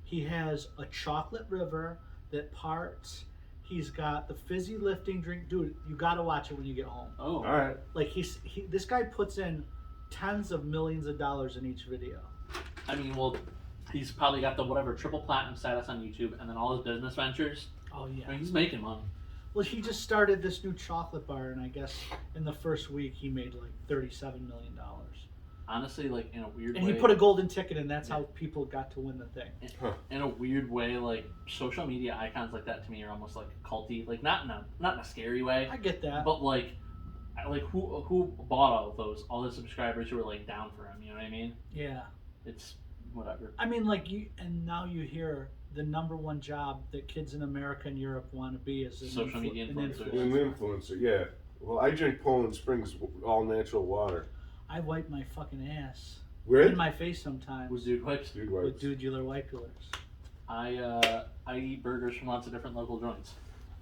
He has a chocolate river that parts. He's got the fizzy lifting drink. Dude, you got to watch it when you get home. Oh. All right. Like this guy puts in tens of millions of dollars in each video. I mean, well, he's probably got the whatever triple platinum status on YouTube, and then all his business ventures. Oh yeah. I mean, he's making money. Well, he just started this new chocolate bar, and I guess in the first week he made like $37 million. Honestly, like in a weird And way. he put a golden ticket in. That's how people got to win the thing. In a weird way, like social media icons like that to me are almost like culty. Like not in a scary way, I get that. but like who bought all of those? All the subscribers who were like down for him. You know what I mean? Yeah. It's whatever. I mean, like now you hear the number one job that kids in America and Europe want to be is Social media influencer. An influencer, yeah. Well, I drink Poland Springs all natural water. I wipe my fucking ass Where? in my face sometimes With dude wipes. Dude with wipes. Dudular wipe coolers. I eat burgers from lots of different local joints.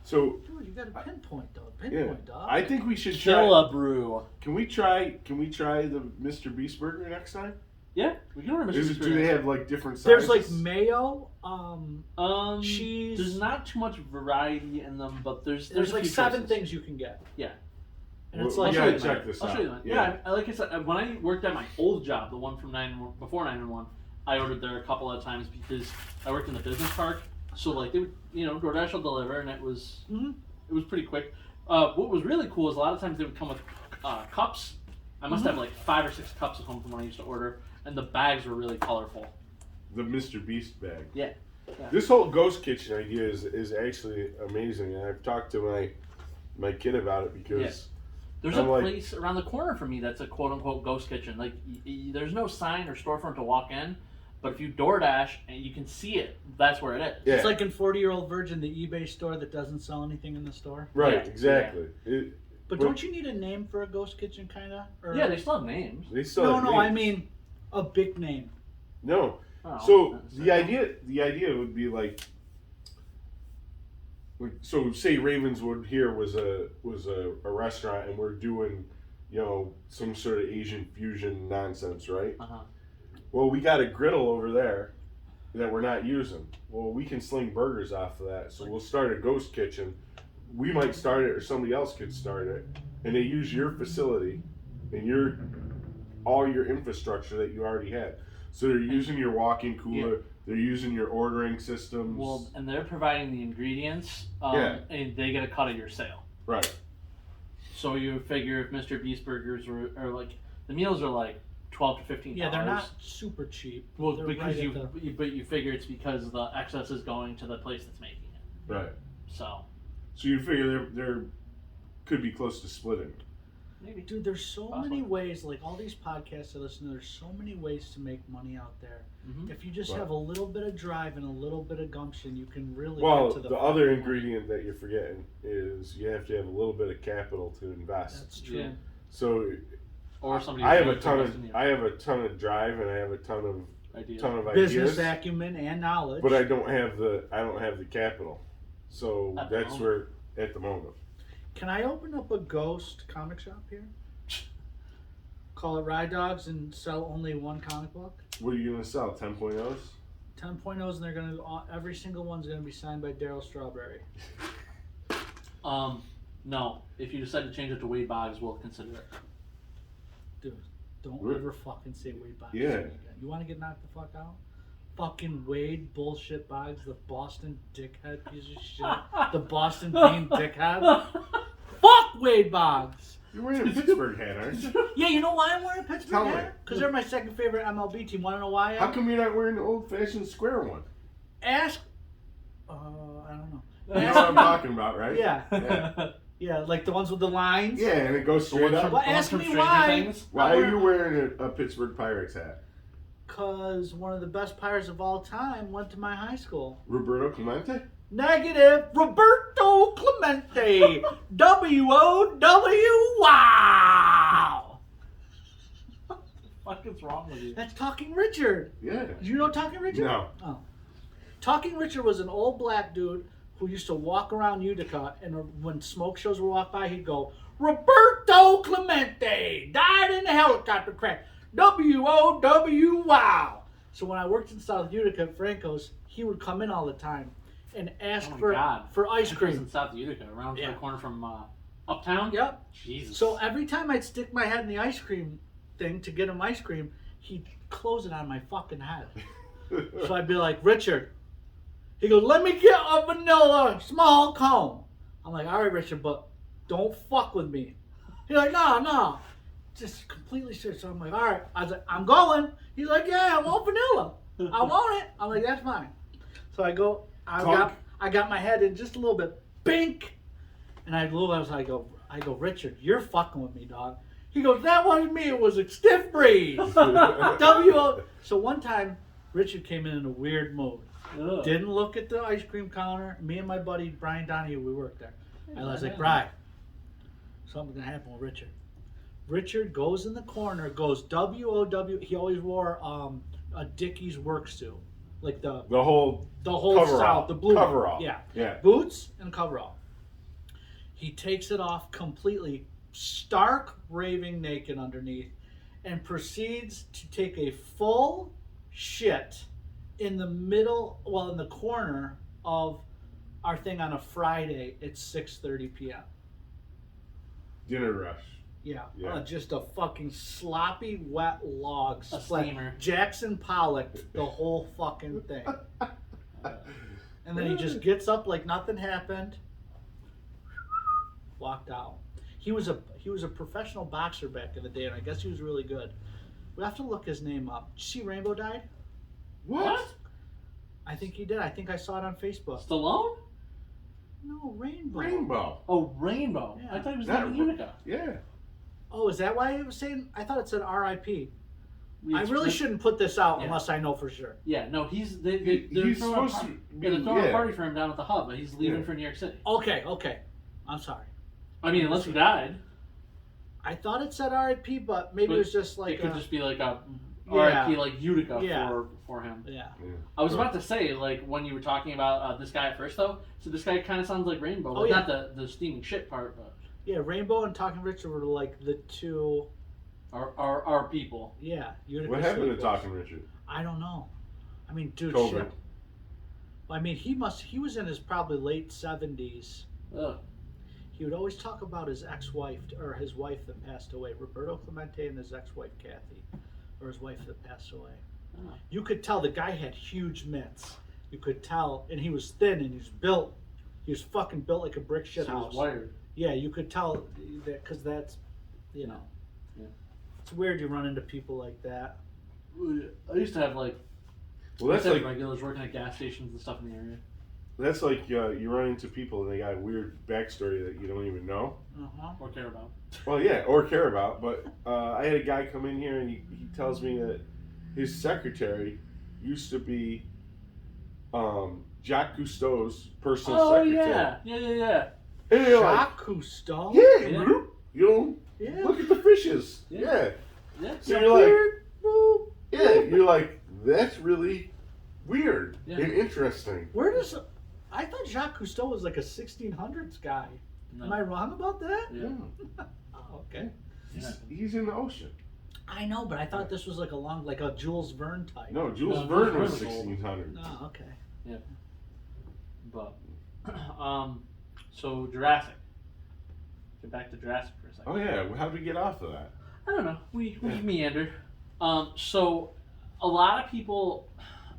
So Dude, you got to pinpoint, dog. yeah, Pinpoint, dog. I think we should try. Killabrew. Can we try the Mr. Beast burger next time? Yeah, we can order Do they have like different sizes? There's like mayo, cheese. There's not too much variety in them, but there's There's a like few 7 choices. things you can get. Yeah. And it's We like gotta I'll show you check mine. this I'll out. show you mine. Yeah. Yeah, like I said, when I worked at my old job, the one from before 911, I ordered there a couple of times because I worked in the business park. So like they would, DoorDash will deliver, and it was pretty quick. What was really cool is a lot of times they would come with cups. I must have like 5 or 6 cups at home from when I used to order, and the bags were really colorful. The Mr. Beast bag. Yeah. This whole ghost kitchen idea is actually amazing, and I've talked to my kid about it because There's I'm a like- place around the corner from me that's a quote-unquote ghost kitchen. Like, there's no sign or storefront to walk in, but if you DoorDash and you can see it, that's where it is. Yeah. It's like in 40-Year-Old Virgin, the eBay store that doesn't sell anything in the store. right, Yeah. exactly. But don't you need a name for a ghost kitchen, kind of? Yeah, they still have names. They still No, have no, I names. mean a big name. No. Oh, So that's the idea would be like, so say Ravenswood here was a restaurant, and we're doing, some sort of Asian fusion nonsense, right? Uh-huh. Well, we got a griddle over there that we're not using. Well, we can sling burgers off of that, so we'll start a ghost kitchen. We might start it, or somebody else could start it, and they use your facility and all your infrastructure that you already had. So they're using your walk-in cooler. They're using your ordering systems. Well, and they're providing the ingredients, Yeah. and they get a cut of your sale. Right. So you figure if Mr. Beast burgers are like, the meals are like $12 to $15. Yeah, they're not super cheap. Well, They're because right at the- but you figure it's because the excess is going to the place that's making it. Right. So So you figure there could be close to splitting. maybe. Dude, there's so Possible. many ways. Like all these podcasts I listen to, there's so many ways to make money out there. Mhm. If you just Right. have a little bit of drive and a little bit of gumption, you can really Well, get to the the other fucking ingredient that you're forgetting is you have to have a little bit of capital to money. invest. That's true. Yeah. So Or somebody. I who's have a really ton invested in of you. I have a ton of drive, and I have a ton of Ideas. Business ideas, acumen and knowledge. but I don't have the capital. So At the that's moment. where at the moment. Can I open up a ghost comic shop here? Call it Ride Dogs and sell only one comic book? What are you gonna sell? 10.0s? 10.0s, and they're gonna every single one's gonna be signed by Daryl Strawberry. No. If you decide to change it to Wade Boggs, we'll consider it. Dude, don't Really? ever fucking say Wade Boggs. Yeah. again. You want to get knocked the fuck out? Fucking Wade bullshit Boggs, the Boston dickhead piece of shit. The Boston Bean dickhead. Fuck Wade Boggs. You're wearing a Pittsburgh hat, aren't you? Yeah, you know why I'm wearing a Pittsburgh Tell me. hat? Because they're my second favorite MLB team. Want to know why? How come you're not wearing the old-fashioned square one? Ask. I don't know. You know what I'm talking about, right? Yeah. Yeah. Yeah, like the ones with the lines. Yeah, and it goes straight up. Well, ask me why. Why are you wearing a Pittsburgh Pirates hat? Because one of the best pirates of all time went to my high school. Roberto Clemente? Negative. Roberto Clemente. W-O-W. Wow. What the fuck is wrong with you? That's Talking Richard. Yeah. Did you know Talking Richard? No. Oh. Talking Richard was an old black dude who used to walk around Utica, and when smoke shows would walk by, he'd go, Roberto Clemente died in a helicopter crash. W-O-W, wow. So when I worked in South Utica at Franco's, he would come in all the time and ask Oh my God. for ice It was cream. in South Utica, around Yeah. the corner from Uptown. Yep. Jesus. So every time I'd stick my head in the ice cream thing to get him ice cream, he'd close it on my fucking head. So I'd be like, Richard. He goes, let me get a vanilla small cone. I'm like, all right, Richard, but don't fuck with me. He's like, no. Just completely serious. So I'm like, all right. I was like, I'm going. He's like, yeah, I want vanilla. I want it. I'm like, that's fine. So I go, I got my head in just a little bit. Bink. And I go, Richard, you're fucking with me, dog. He goes, that wasn't me. It was a stiff breeze. W-O. So one time, Richard came in a weird mood. Ugh. Didn't look at the ice cream counter. Me and my buddy Brian Donahue, we worked there. And I was like, Brian, something's gonna happen with Richard. Richard goes in the corner, goes W-O-W. He always wore a Dickies work suit, like the whole coverall, South, the blue coverall. yeah, boots and coverall. He takes it off completely, stark raving naked underneath, and proceeds to take a full shit in the middle, in the corner of our thing on a Friday at 6:30 p.m. Dinner rush. Yeah, Yeah. just a fucking sloppy, wet log. A splat. steamer. Jackson Pollock, the whole fucking thing. And then he just gets up like nothing happened. Walked out. He was a professional boxer back in the day, and I guess he was really good. We have to look his name up. Did you see Rainbow died? What? I think he did. I think I saw it on Facebook. Stallone? No, Rainbow. Rainbow. Oh, Rainbow. Yeah. I thought he was That living in Utica. Yeah. Oh, is that why it was saying? I thought it said R.I.P. I It's- really shouldn't put this out Yeah. unless I know for sure. Yeah, no, they're He's throwing a supposed party. to be. They're throwing a Yeah. party for him down at the hub, but he's leaving Yeah. for New York City. Okay. I'm sorry. I mean, unless he died, I thought it said R.I.P., but maybe But it was just like it could just be like a Yeah. RIP, like Utica Yeah. for him. yeah. I was about to say, like, when you were talking about this guy at first, though, so this guy kind of sounds like Rainbow. Oh, Like, yeah. not the steaming shit part, but Yeah, Rainbow and Talking Richard were like the two. our people. Yeah, Utica What happened to Sleepers. Talking Richard? I don't know. I mean, dude, COVID. shit. I mean, he was in his probably late 70s. Ugh. He would always talk about his ex-wife, or his wife that passed away, Roberto Clemente, and his ex-wife Kathy, or his wife that passed away. Oh. You could tell the guy had huge mitts. You could tell, and he was thin, and he was built. He was fucking built like a brick shit So he was house. wired. Yeah, you could tell that because that's, you know, Yeah. it's weird you run into people like that. I used to have like Well, that's like regulars working at gas stations and stuff in the area. you run into people and they got a weird backstory that you don't even know. Uh-huh. Or care about. Well, yeah, or care about. But I had a guy come in here and he tells me that his secretary used to be Jacques Cousteau's personal Oh secretary. yeah. And you're like, Jacques Cousteau? yeah, Yeah. you know, Yeah. look at the fishes. Yeah. Yeah. Yeah. So you're like, you're like, that's really weird Yeah. and interesting. Where does... I thought Jacques Cousteau was like a 1600s guy. No. Am I wrong about that? Yeah. Oh, okay. Yeah. He's in the ocean. I know, but I thought this was like a Jules Verne type. No, Jules No, Verne Jules was Verne was old. 1600. Oh, okay. But so Jurassic. Get back to Jurassic for a second. Oh yeah, well, how'd we get off of that? I don't know. We meandered. So a lot of people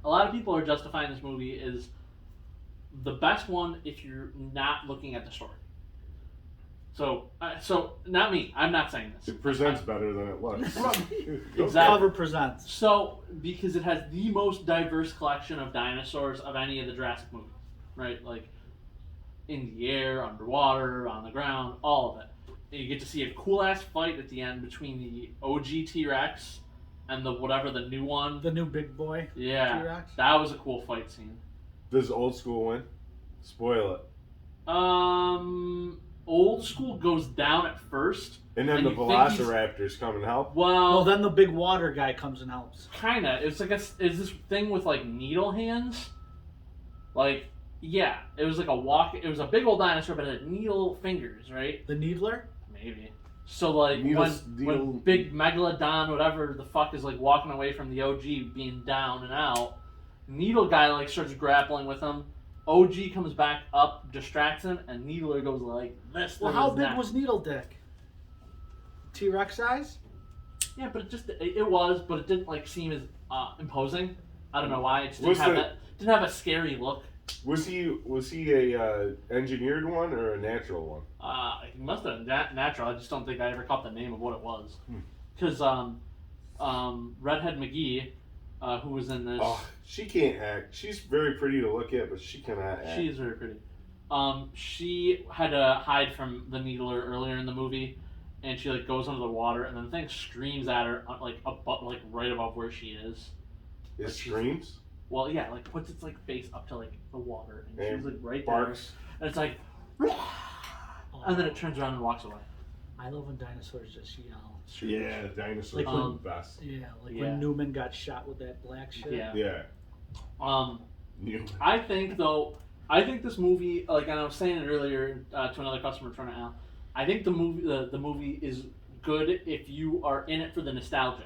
are justifying this movie as the best one if you're not looking at the story. So not me. I'm not saying this. It presents better than it looks. Exactly. Cover presents. So because it has the most diverse collection of dinosaurs of any of the Jurassic movies, right? Like in the air, underwater, on the ground, all of it. And you get to see a cool ass fight at the end between the OG T-Rex and the new one. The new big boy. Yeah, T-Rex? that was a cool fight scene. Does old school win? Spoil it. Old school goes down at first. And then And the you think he's- Velociraptors come and help. Well, Well, then the big water guy comes and helps. kinda. It's like is this thing with like needle hands, Like, yeah, it was like a walk. It was a big old dinosaur, but it had needle fingers, right? The Needler? Maybe. So like Needle- when big megalodon, whatever the fuck, is like walking away from the OG, being down and out, Needle guy like starts grappling with him. OG comes back up, distracts him, and Needler goes like this. Well, through how his big neck. was Needle Dick? T-Rex size? Yeah, but it was, but it didn't like seem as imposing. I don't know why. It just Was didn't have a scary look. Was he a engineered one or a natural one? It must have been natural. I just don't think I ever caught the name of what it was. Hmm. Because Redhead McGee, who was in this, Oh, she can't act. She's very pretty to look at, but she cannot act. she is very pretty. She had to hide from the Needler earlier in the movie, and she like goes under the water, and then the thing screams at her like right above where she is. It Like, she's- screams, Well, yeah, like puts its like face up to like the water, and And she's like right barks. there, and it's like, and then it turns around and walks away. I love when dinosaurs just yell. Yeah, the dinosaurs Like are when- the best. Yeah, like Yeah. when Newman got shot with that black shit. Yeah. Yeah. New. I think this movie, like and I was saying it earlier to another customer trying to out. I think the movie is good if you are in it for the nostalgia.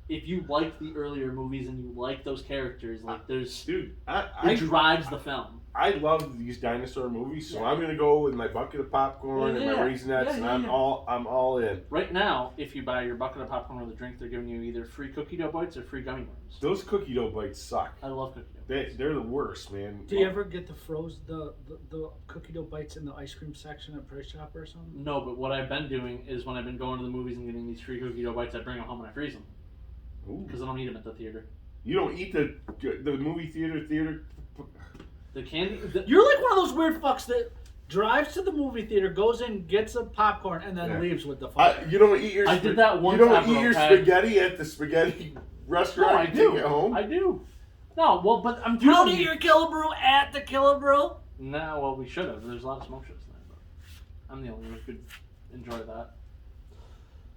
If you like the earlier movies and you like those characters, like there's Dude, it drives the film. I love these dinosaur movies, so I'm gonna go with my bucket of popcorn and my Yeah. Raisinets, Yeah, and yeah, I'm yeah. all in. Right now, if you buy your bucket of popcorn with a drink, they're giving you either free cookie dough bites or free gummy worms. Those cookie dough bites suck. I love cookie dough. They're the worst, man. Do you ever get the the cookie dough bites in the ice cream section at Price Chopper or something? No, but what I've been doing is when I've been going to the movies and getting these free cookie dough bites, I bring them home and I freeze them Ooh. because I don't eat them at the theater. You don't eat the movie theater. The candy. You're like one of those weird fucks that drives to the movie theater, goes in, gets a popcorn, and then Yeah. leaves with the fuck. You don't eat your. I did that once You don't ever, eat your okay? spaghetti at the spaghetti restaurant. No, I and do. Take it home. I do. No, well, but I'm You don't telling eat your Killabrew at the Killabrew? No, well, we should have. There's a lot of smoke shows there, but I'm the only one who could enjoy that.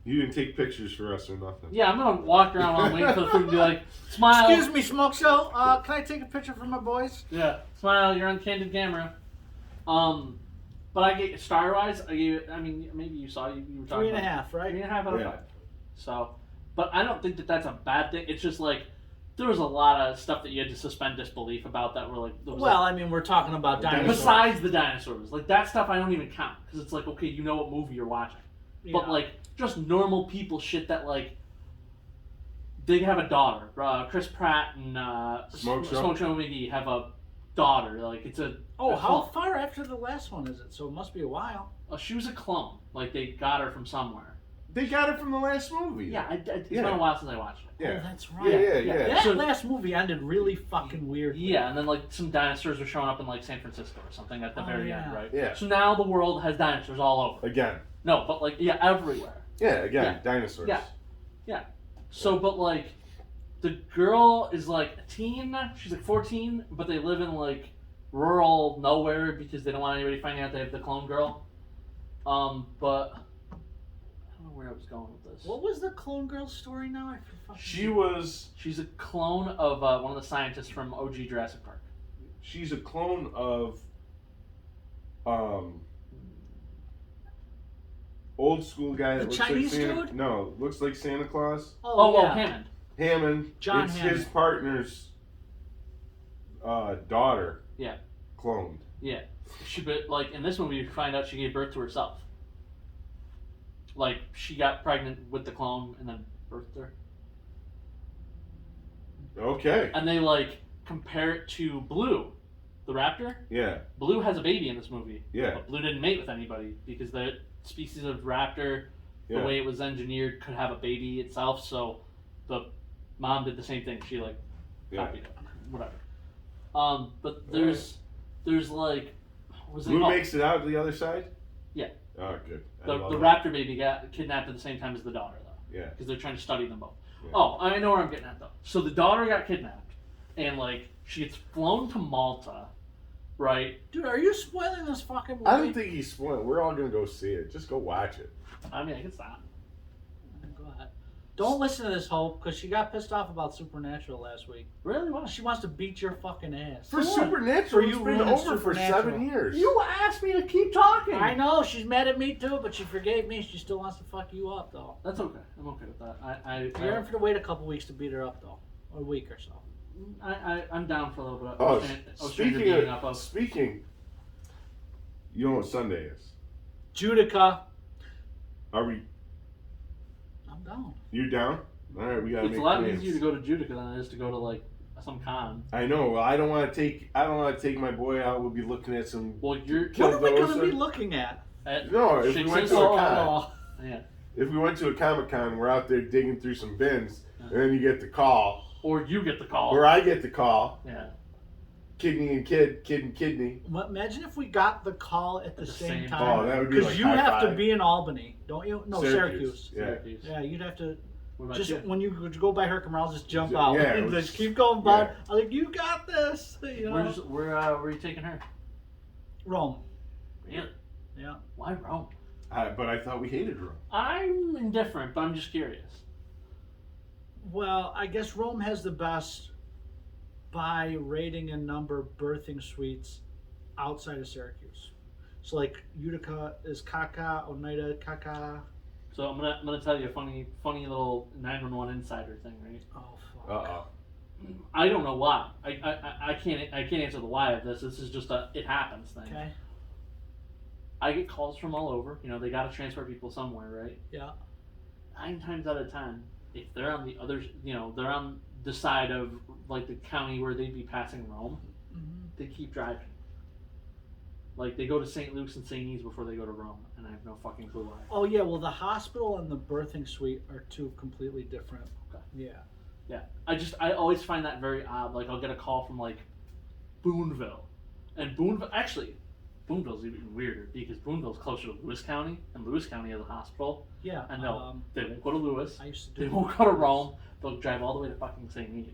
You didn't take pictures for us or nothing. Yeah, I'm gonna walk around while I'm waiting for the food and be like, smile. Excuse me, Smoke Show. Can I take a picture for my boys? Yeah, smile. You're on candid camera. But I get Star Wise. I mean, maybe you saw you were talking 3.5, about right? 3.5 out of Yeah. 5. So, but I don't think that that's a bad thing. It's just like there was a lot of stuff that you had to suspend disbelief about that were like. There was Well, I mean, we're talking about dinosaurs. besides the dinosaurs, like that stuff, I don't even count because it's like okay, you know what movie you're watching. But Yeah. like just normal people shit that like they have a daughter. Chris Pratt and Smoke Show? McGee have a daughter. Like it's a Oh, a how clone. far after the last one is it? So it must be a while. She was a clone. Like they got her from somewhere. They got it from the last movie. Yeah, it's Yeah. been a while since I watched it. Oh, Yeah. that's right. Yeah. That So- last movie ended really fucking weird. Yeah, and then like some dinosaurs were showing up in like San Francisco or something at the Oh, very yeah. end, right? Yeah. So now the world has dinosaurs all over. Again. No, but like yeah, everywhere. Yeah. Again. Yeah. Dinosaurs. Yeah. So, but like, the girl is like a teen. She's like 14, but they live in like rural nowhere because they don't want anybody finding out they have the clone girl. But I don't know where I was going with this. What was the clone girl story now? I fucking- She was. She's a clone of one of the scientists from OG Jurassic Park. She's a clone of. Old school guy that The looks Chinese like Santa. dude? No, looks like Santa Claus. Oh, yeah. Hammond. Hammond. John it's Hammond. his partner's daughter. Yeah. Cloned. Yeah. But like in this movie, you find out she gave birth to herself. Like she got pregnant with the clone and then birthed her. Okay. And they like compare it to Blue, the raptor. Yeah. Blue has a baby in this movie. Yeah. But Blue didn't mate with anybody because the species of raptor, Yeah. the way it was engineered, could have a baby itself. So the mom did the same thing. She like Yeah. copied it, whatever. But there's like what was it Blue called? makes it out to the other side. Yeah. Oh, good. I The love that. raptor baby got kidnapped at the same time as the daughter though, Yeah. because they're trying to study them both. Yeah. Oh, I know where I'm getting at though. So the daughter got kidnapped, and like she gets flown to Malta, right? Dude, are you spoiling this fucking movie? I don't think he's spoiled. We're all gonna go see it. Just go watch it. I mean, I can stop. Go ahead. Don't listen to this Hope, because she got pissed off about Supernatural last week. Really? Why? She wants to beat your fucking ass. For what? Supernatural, For it's you been ruining over for Supernatural. 7 years. You asked me to keep talking. I know, she's mad at me too, but she forgave me. She still wants to fuck you up, though. That's okay. I'm okay with that. You're going to wait a couple weeks to beat her up, though. Or a week or so. I'm down for a little bit. Oh, Stranger beating up of. speaking, you know what Sunday is? Judica. Are we? I'm down. You down? All right, we gotta It's make a lot plans. easier to go to Judica than it is to go to like some con. I know. Well, I don't want to take my boy out. We'll be looking at some. Well, you're What are we going to Killdozer. be looking at? at No, if we Shake went Sense. to a con, Yeah. if we went to a Comic-Con, we're out there digging through some bins, and then you get the call, Or you get the call. or I get the call, Yeah. kidney and kid and kidney. Imagine if we got the call at the At the same same time. Oh, that would be Because like you high have to five. be in Albany, don't you? No, Syracuse. Yeah. Syracuse. Yeah, you'd have to What about just you? when you go by Herkimer, I'll just jump Yeah, out yeah, and it was- just keep going by. yeah. I'm like, you got this. You know? Where are you taking her? Rome. Really? Yeah. Why Rome? But I thought we hated Rome. I'm indifferent, but I'm just curious. Well, I guess Rome has the best by rating and number birthing suites outside of Syracuse. So like Utica is Kaka, Oneida Kaka. So I'm gonna tell you a funny little 911 insider thing, right? Oh fuck. I don't know why. I can't answer the why of this. This is just a it happens thing. Okay. I get calls from all over. You know, they got to transfer people somewhere, right? Yeah. 9 times out of 10, if they're on the other, you know, they're on the side of like the county where they'd be passing Rome, Mm-hmm. they keep driving. Like they go to St. Luke's and St. E's before they go to Rome, and I have no fucking clue why. Oh yeah, well the hospital and the birthing suite are two completely different. Okay. Yeah. Yeah, I always find that very odd. Like I'll get a call from like Boonville, and Boonville Boonville's even weirder because Boonville's closer to Lewis County, and Lewis County has a hospital. Yeah. And no, they won't go to Lewis. I used to They do. won't go to Rome. They'll drive all the way to fucking St. E's.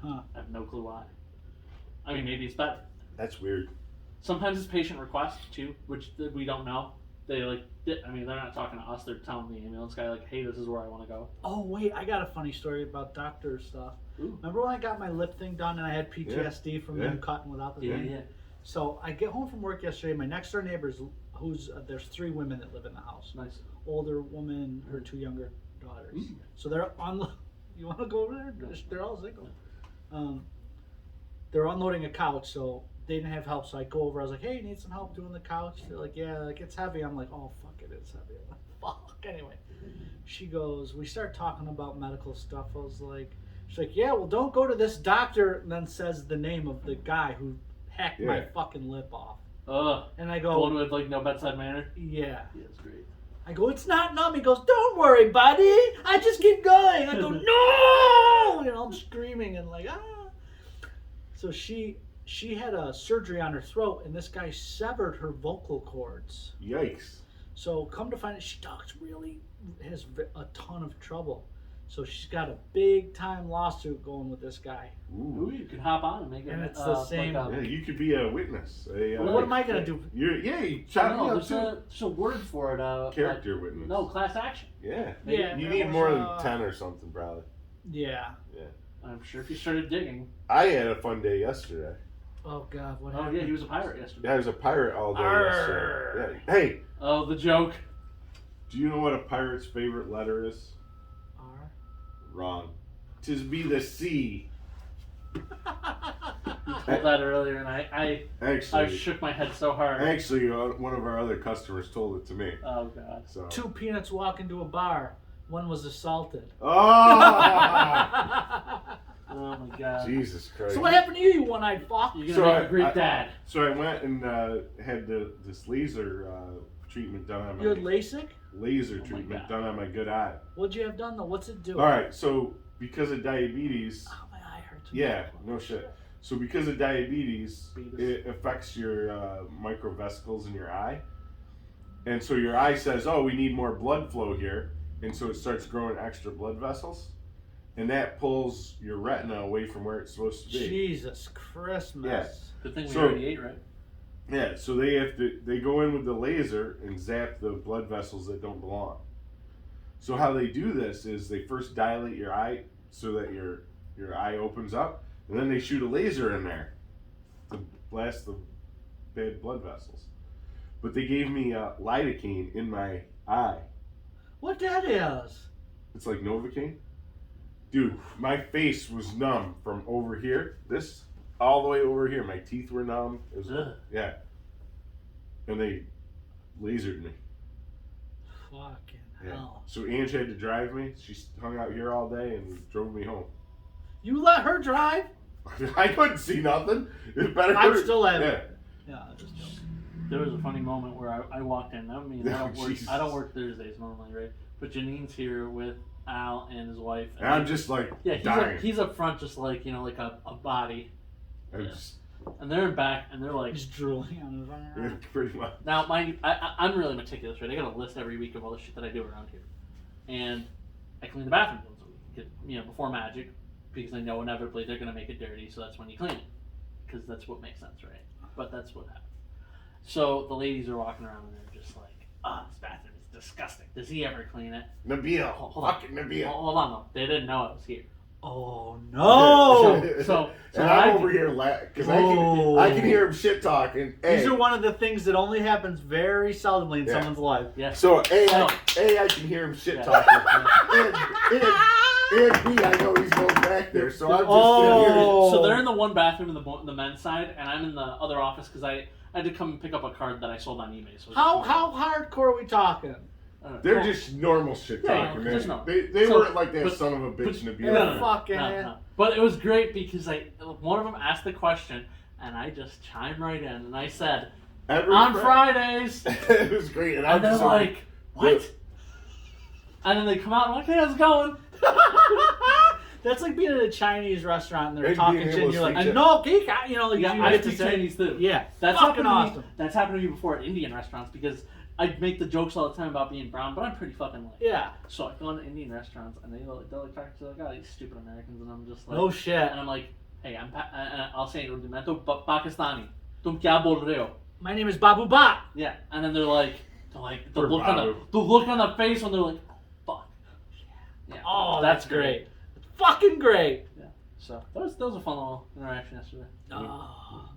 Huh. I have no clue why. I mean, maybe it's better. That's weird. Sometimes it's patient request too, which we don't know. They like, I mean, they're not talking to us. They're telling the ambulance guy like, "Hey, this is where I want to go." Oh wait, I got a funny story about doctor stuff. Ooh. Remember when I got my lip thing done and I had PTSD from Yeah. them cutting without the Yeah, thing? yeah. So I get home from work yesterday. My next door neighbor's there's 3 women that live in the house. Nice. Older woman, her 2 younger daughters. Mm. So they're on. You want to go over there? They're all single. They're unloading a couch, so they didn't have help. So I go over. I was like, "Hey, you need some help doing the couch?" They're like, "Yeah, like it's heavy." I'm like, "Oh fuck, it is heavy." I'm like, fuck. Anyway, she goes. We start talking about medical stuff. I was like, she's like, "Yeah, well, don't go to this doctor." And then says the name of the guy who hacked my Yeah. fucking lip off. Ugh. And I The one go, with like no bedside manner. "Yeah." Yeah, it's great. I go, "It's not numb." He goes, "Don't worry, buddy. I just keep going." I go, "No!" You know, I'm screaming and like, ah. So she had a surgery on her throat, and this guy severed her vocal cords. Yikes. So come to find out, she has a ton of trouble. So she's got a big time lawsuit going with this guy. Ooh, Ooh. you can hop on and make it. And it's the same- Like Yeah, you could be a witness. Well, what am I gonna do? You chop me no, up too. there's a word for it. Character witness. No, class action. Yeah. Yeah, You that need was, more than 10 or something, probably. Yeah. I'm sure if you started digging. I had a fun day yesterday. Oh God, what Oh happened? yeah, he was a pirate yesterday. Yeah, I was a pirate all day yesterday. Arr. Yeah. Hey, Oh, the joke. do you know what a pirate's favorite letter is? R. Wrong. 'Tis be the C. You told that earlier, and I Actually, shook my head so hard. one of our other customers told it to me. Oh God. So. 2 peanuts walk into a bar. One was assaulted. Oh! Oh my God. Jesus Christ. So what happened to you, you one-eyed fuck? You're gonna So make a great I- dad. So I went and had this laser treatment done on You had my LASIK? laser Oh my treatment God. done on my good eye. What'd you have done though? What's it do? All right, so because of diabetes, Oh, my eye hurts. yeah, no shit. So because of diabetes, Beatus. it affects your microvesicles in your eye, and so your eye says, "Oh, we need more blood flow here," and so it starts growing extra blood vessels, and that pulls your retina away from where it's supposed to be. Jesus Christmas. Good thing we So- already ate, right? Yeah, so they go in with the laser and zap the blood vessels that don't belong. So how they do this is they first dilate your eye so that your eye opens up, and then they shoot a laser in there to blast the bad blood vessels. But they gave me lidocaine in my eye. What that is? It's like Novocaine. Dude, my face was numb from over here, this, all the way over here. My teeth were numb. It was, Ugh. yeah. And they lasered me. Fucking Yeah. hell. So Ange had to drive me. She hung out here all day and drove me home. You let her drive? I couldn't see nothing. It better. I'm still at Yeah. it. Yeah, I'm just joking. There was a funny moment where I walked in. I mean, Oh, Jesus. I don't work Thursdays normally, right? But Janine's here with Al and his wife. And I'm just like yeah, dying. he's up front, just like like a body, I'm just, and they're in back, and they're like. He's drooling on his yeah, arm. pretty much. Now, mind you, I'm really meticulous, right? I got a list every week of all the shit that I do around here, and I clean the bathrooms once a week, before Magic, because I know inevitably they're gonna make it dirty, so that's when you clean it, because that's what makes sense, right? But that's what happens. So the ladies are walking around and they're just like, this bathroom is disgusting. Does he ever clean it? Nabil. Hold on. Fucking Nabil. Hold on, though. They didn't know I was here. Oh no! So and I I'm do- over here because Oh. I can hear him shit talking. These are one of the things that only happens very seldomly in Yeah. someone's life. Yeah. So A, So- I can hear him shit Yeah. talking. and B, I know he's going back there. So I'm just Oh. So they're in the one bathroom in the men's side, and I'm in the other office because I had to come and pick up a card that I sold on eBay. So How hardcore are we talking? They're well, just normal shit Yeah, talking, yeah, man. just normal. They So- weren't like that but- son of a bitch but- Nabil. Yeah, fucking no. But it was great because one of them asked the question, and I just chimed right in, and I said, Every on Friday. Fridays, It was great. And I'm and they're just like, what? And then they come out and I'm like, hey, how's it going? That's like being at a Chinese restaurant and they're And talking being shit able and to you're like, speak to- no, geek, like Yeah, you I get to speak say, Chinese too. yeah, That's fucking happened to awesome. me. That's happened to me before at Indian restaurants because I make the jokes all the time about being brown, but I'm pretty fucking light. Yeah, So I go into Indian restaurants and they're like talking to like, oh, these stupid Americans, and I'm just like, no shit. and I'm like, hey, I'll say in Urdu, मैं तो Pakistani. तुम क्या बोल रहे हो? My name is Babu Ba. Yeah, and then they're like the Poor look Babu. on the face when they're like, fuck. Yeah. Oh, that's great. Fucking great. Yeah. So that was a fun little interaction yesterday. Oh.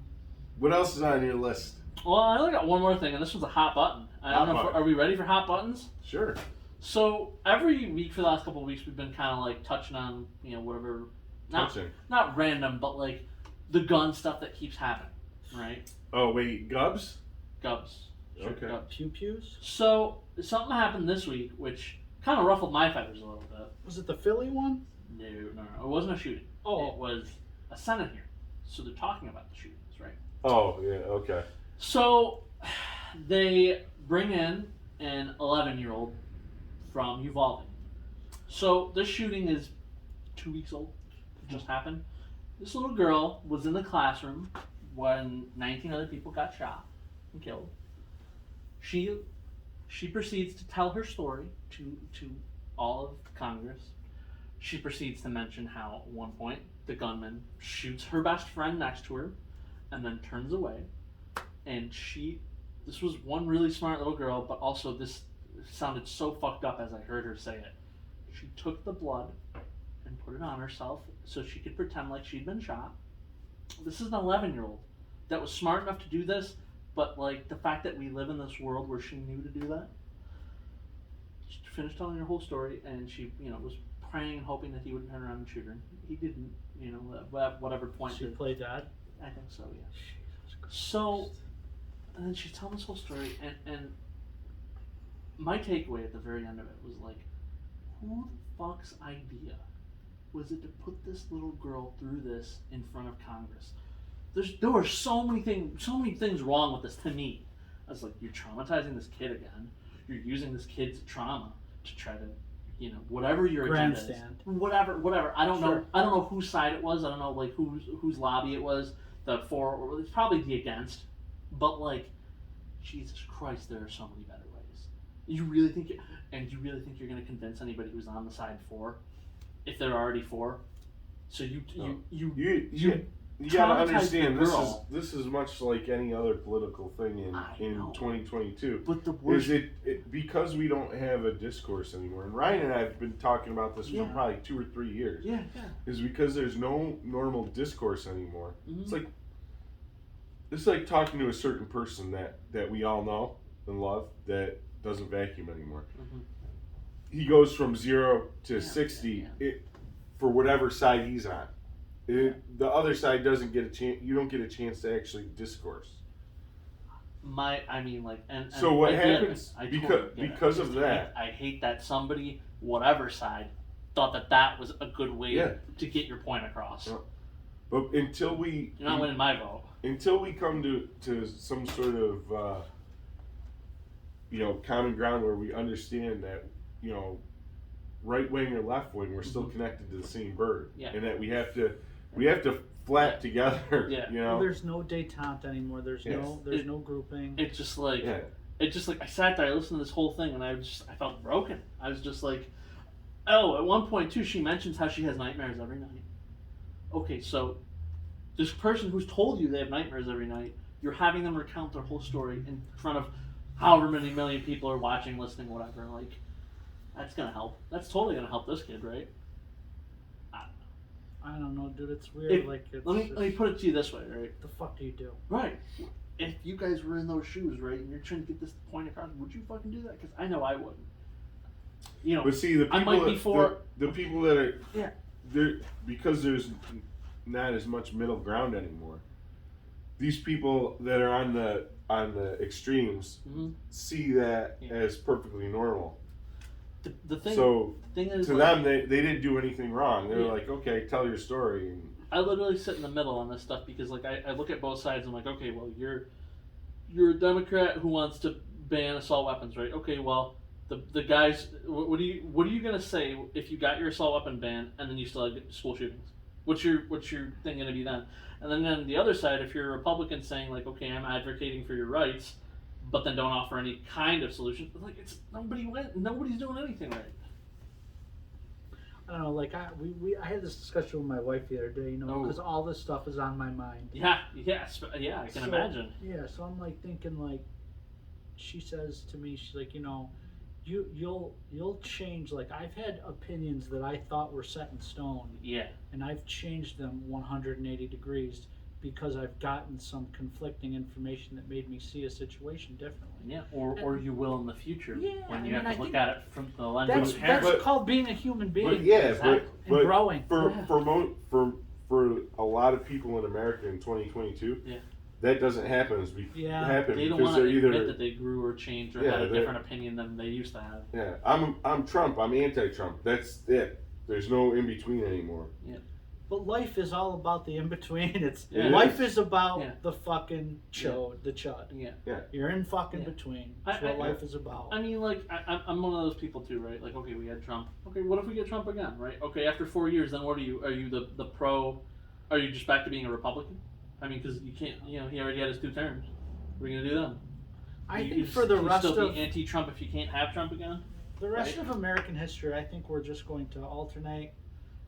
What else is on your list? Well, I only got one more thing, and this was a hot button. I don't Hot know. button. Are we ready for hot buttons? Sure. So every week for the last couple of weeks, we've been kind of like touching on whatever, Touching. not random, but like the gun stuff that keeps happening, right? Oh wait, Gubs. Gubs. Sure, Okay. Gubs. Pew pews? So something happened this week, which kind of ruffled my feathers a little bit. Was it the Philly one? No. It wasn't a shooting. Oh. It was a Senate hearing. So they're talking about the shootings, right? Oh yeah. Okay. So they bring in an 11-year-old from Uvalde. So this shooting is 2 weeks old. It just happened. This little girl was in the classroom when 19 other people got shot and killed. She proceeds to tell her story to all of Congress. She proceeds to mention how at one point the gunman shoots her best friend next to her and then turns away. And this was one really smart little girl, but also this sounded so fucked up as I heard her say it. She took the blood and put it on herself so she could pretend like she'd been shot. This is an 11-year-old that was smart enough to do this, but like the fact that we live in this world where she knew to do that. She finished telling her whole story, and she, was praying and hoping that he wouldn't turn around and shoot her. He didn't, at whatever point. She played dead? I think so, yeah. So, and then she's telling this whole story, and my takeaway at the very end of it was like, who the fuck's idea was it to put this little girl through this in front of Congress? There were so many things wrong with this to me. I was like, you're traumatizing this kid again. You're using this kid's trauma to try to, whatever your agenda is. Grandstand. Whatever. I don't Sure. know. I don't know whose side it was. I don't know like whose lobby it was. The for, or it's probably the against. But like, Jesus Christ, there are so many better ways. You really think you're going to convince anybody who's on the side for, if they're already for? So you you gotta traumatize the understand girl. this is much like any other political thing in I in know. 2022. But the Is worst. it because we don't have a discourse anymore? And Ryan and I have been talking about this Yeah. for probably 2 or 3 years. Yeah. Is because there's no normal discourse anymore. Mhm. It's like talking to a certain person that we all know and love that doesn't vacuum anymore. Mhm. He goes from 0 to Yeah, 60 yeah. for whatever side he's on. The other side doesn't get a chance. You don't get a chance to actually discourse. And So what I get it. happens I because totally get it. because I of just that? I hate that somebody, whatever side, thought that was a good way Yeah. to get your point across. Yeah. But until we You're not winning my vote. until we come to some sort of common ground where we understand that right wing or left wing we're still Mhm. connected to the same bird, Yeah. and that we have to flap together. Yeah. Well, there's no detente anymore. There's Yes. no grouping. It's just like Yeah. I sat there, I listened to this whole thing, and I felt broken. I was just like, oh, at one point too, she mentions how she has nightmares every night. Okay, so this person who's told you they have nightmares every night, you're having them recount their whole story in front of however many million people are watching, listening, whatever. Like, that's gonna help. That's totally gonna help this kid, right? I don't know, dude. It's weird. If- Like, it's Let me put it to you this way, right? the fuck do you do? Right. If you guys were in those shoes, right, and you're trying to get this point across, would you fucking do that? Because I know I wouldn't. You know, But see, the people I might be that, for- the people that are Yeah. they're because there's not as much middle ground anymore. These people that are on the extremes Mhm. see that Yeah. as perfectly normal. the thing. So thing is, to like, them, they didn't do anything wrong. They're Yeah. like, okay, tell your story. And I literally sit in the middle on this stuff because, like, I look at both sides. And I'm like, okay, well, you're a Democrat who wants to ban assault weapons, right? Okay, well, the guys, what are you gonna say if you got your assault weapon ban and then you still have school shootings? What's your thing gonna be then? And then on the other side, if you're a Republican saying like, okay, I'm advocating for your rights, but then don't offer any kind of solution, like nobody's doing anything right. I don't know. Like, I had this discussion with my wife the other day. Oh. Because all this stuff is on my mind. Yeah, I can imagine. Yeah, so I'm like thinking, like, she says to me, she's like, you'll change. Like, I've had opinions that I thought were set in stone, Yeah, and I've changed them 180 degrees because I've gotten some conflicting information that made me see a situation differently. yeah, or you will in the future Yeah, when I you mean, have I to look think at it from the lens That's of a parent. that's called being a human being. yeah, exactly. but and growing. for Yeah. for a lot of people in America in 2022, Yeah. that doesn't happen. Yeah. Happen They don't because want they're to admit either that they grew or changed or Yeah, had a they're- different opinion than they used to have. yeah. I'm Trump. I'm anti-Trump. That's it. There's no in between anymore. But life is all about the in between. It's Yeah. life is about Yeah. the fucking the chud. Yeah. You're in fucking Yeah. between. That's what life is about. I mean, like, I'm one of those people too, right? Like, okay, we had Trump. Okay, what if we get Trump again, right? Okay, after 4 years, then what are you? Are you the pro? Are you just back to being a Republican? I mean, because you can't, he already had his 2 terms. What are you gonna do then? I You- think you for the you rest still of be anti-Trump if you can't have Trump again. the rest right? of American history, I think we're just going to alternate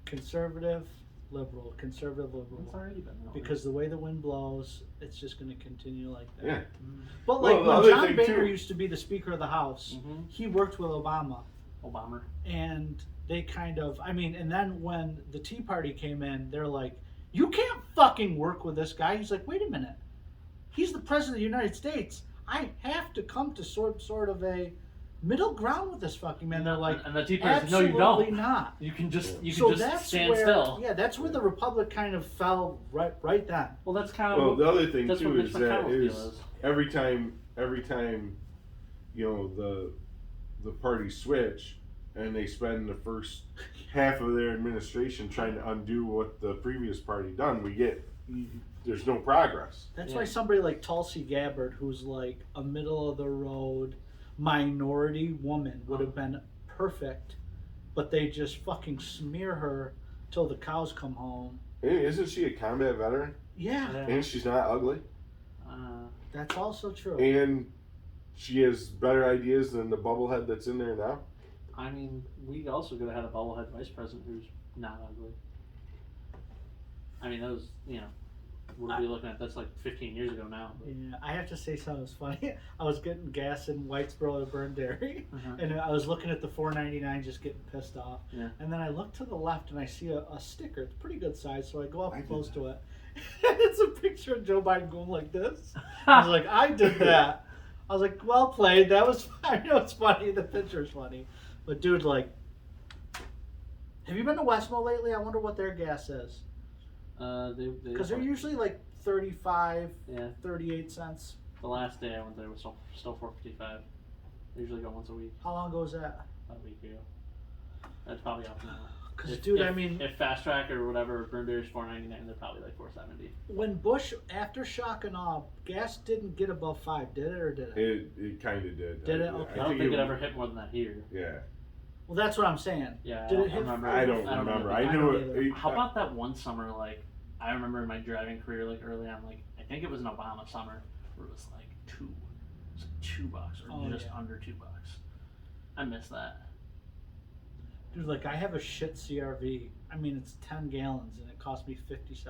conservative, liberal, conservative, It's liberal. already been that way. Because the way the wind blows, it's just going to continue like that. Yeah. But Well, like the when other John thing, Boehner too- used to be the Speaker of the House, Mhm. he worked with Obama, Obama. and they kind of, and then when the Tea Party came in, they're like, "You can't fucking work with this guy." He's like, "Wait a minute, he's the president of the United States. I have to come to sort of a middle ground with this fucking man." They're like, and the Tea Party said, no, "Absolutely you don't. not." You can just So that's stand where, still. yeah, that's where the Republic kind of fell right then. Well, that's kind of Well, the other thing that's what too Mitch is that McConnell's is deal is. every time the parties switch and they spend the first half of their administration trying to undo what the previous party done, there's no progress. That's Yeah. why somebody like Tulsi Gabbard, who's like a middle of the road minority woman, would have been perfect, but they just fucking smear her till the cows come home. Hey, isn't she a combat veteran? Yeah, Yeah. And she's not ugly, that's also true. and she has better ideas than the bubblehead that's in there now. I mean, we also could have had a bubblehead vice president who's not ugly. I mean, that was, We'll be looking at that's like 15 years ago now. Yeah, I have to say something was funny. I was getting gas in Whitesboro to Burn Dairy, Uh-huh. and I was looking at the $4.99, just getting pissed off. Yeah. And then I look to the left, and I see a sticker. It's pretty good size, so I go up I did close that. to it. And it's a picture of Joe Biden going like this. I was like, I did that. I was like, well played. That was. I know it's funny. The picture's funny, but dude, like, have you been to Westmo lately? I wonder what their gas is. Because they're usually like 35, yeah. 38 cents. The last day I went there was still 4.55. I usually go once a week. How long ago was that? About a week ago. That's probably up now. Because, dude, I mean, if Fast Track or whatever Burn Dairy's $4.99, they're probably like $4.70. when Bush, after shock and awe, gas didn't get above 5, did it or did it? It kind of did. Did it? Okay. I don't think it ever hit more than that here. Yeah. Well, that's what I'm saying. Yeah, Did I it don't hit? remember. I don't remember. I I knew don't it. either. How about that one summer? Like I remember in my driving career, like early on, like I think it was an Obama summer where it was like $2 or Oh, just yeah. under $2. I miss that. Dude, like, I have a shit CRV. I mean, it's 10 gallons, and it cost me $57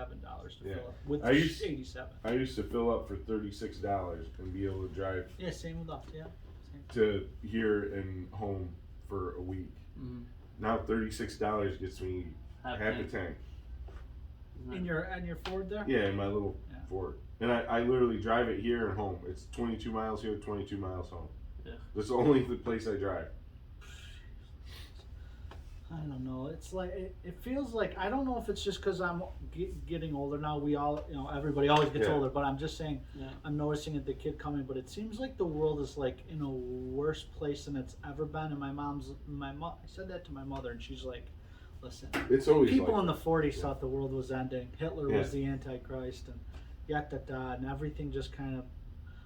to Yeah. fill up. With I used- 87. I used to fill up for $36 and be able to drive Yeah, same with us, yeah. Same. to here and home for a week. Mm-hmm. Now $36 gets me half a tank. In your Ford there? Yeah, in my little Yeah. Ford. And I literally drive it here and home. It's 22 miles here, 22 miles home. Yeah. That's only the place I drive. I don't know. It's like it feels like I don't know if it's just because I'm getting older now. We all, everybody always gets Yeah. older. But I'm just saying, Yeah. I'm noticing it. The kid coming, but it seems like the world is like in a worse place than it's ever been. And I said that to my mother, and she's like, "Listen, It's always people like in the that. 40s Yeah. thought the world was ending. Hitler was the Antichrist, and yada and everything just kind of."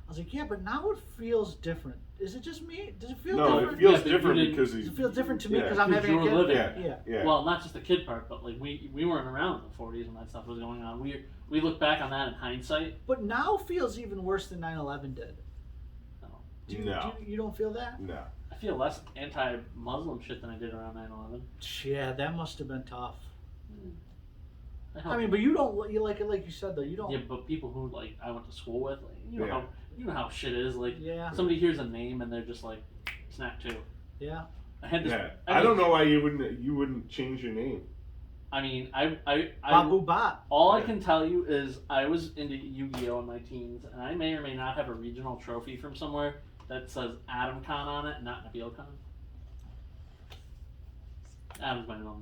I was like, "Yeah, but now it feels different. Is it just me? Does it feel No, different? it feels Yeah, but you different didn't- because Does he's. it feel different to me Yeah. because I'm Because having a you kid?" were living. Yeah. Yeah. Well, not just the kid part, but like we weren't around in the 40s when that stuff was going on. We look back on that in hindsight. But now feels even worse than 9/11 did. No. You don't feel that? No. I feel less anti-Muslim shit than I did around 9/11. Yeah, that must have been tough. That I helped. mean, but you don't. You like you said though. You don't. Yeah, but people who like I went to school with, like, Yeah. you know how shit is. Like Yeah. somebody hears a name and they're just like, snap to. Yeah. I had this. Yeah. I don't know why you wouldn't change your name. I mean, Babu Bot. all I Yeah. can tell you is I was into Yu-Gi-Oh in my teens, and I may or may not have a regional trophy from somewhere that says Adam Khan on it, not Nabil Khan. Adam's my middle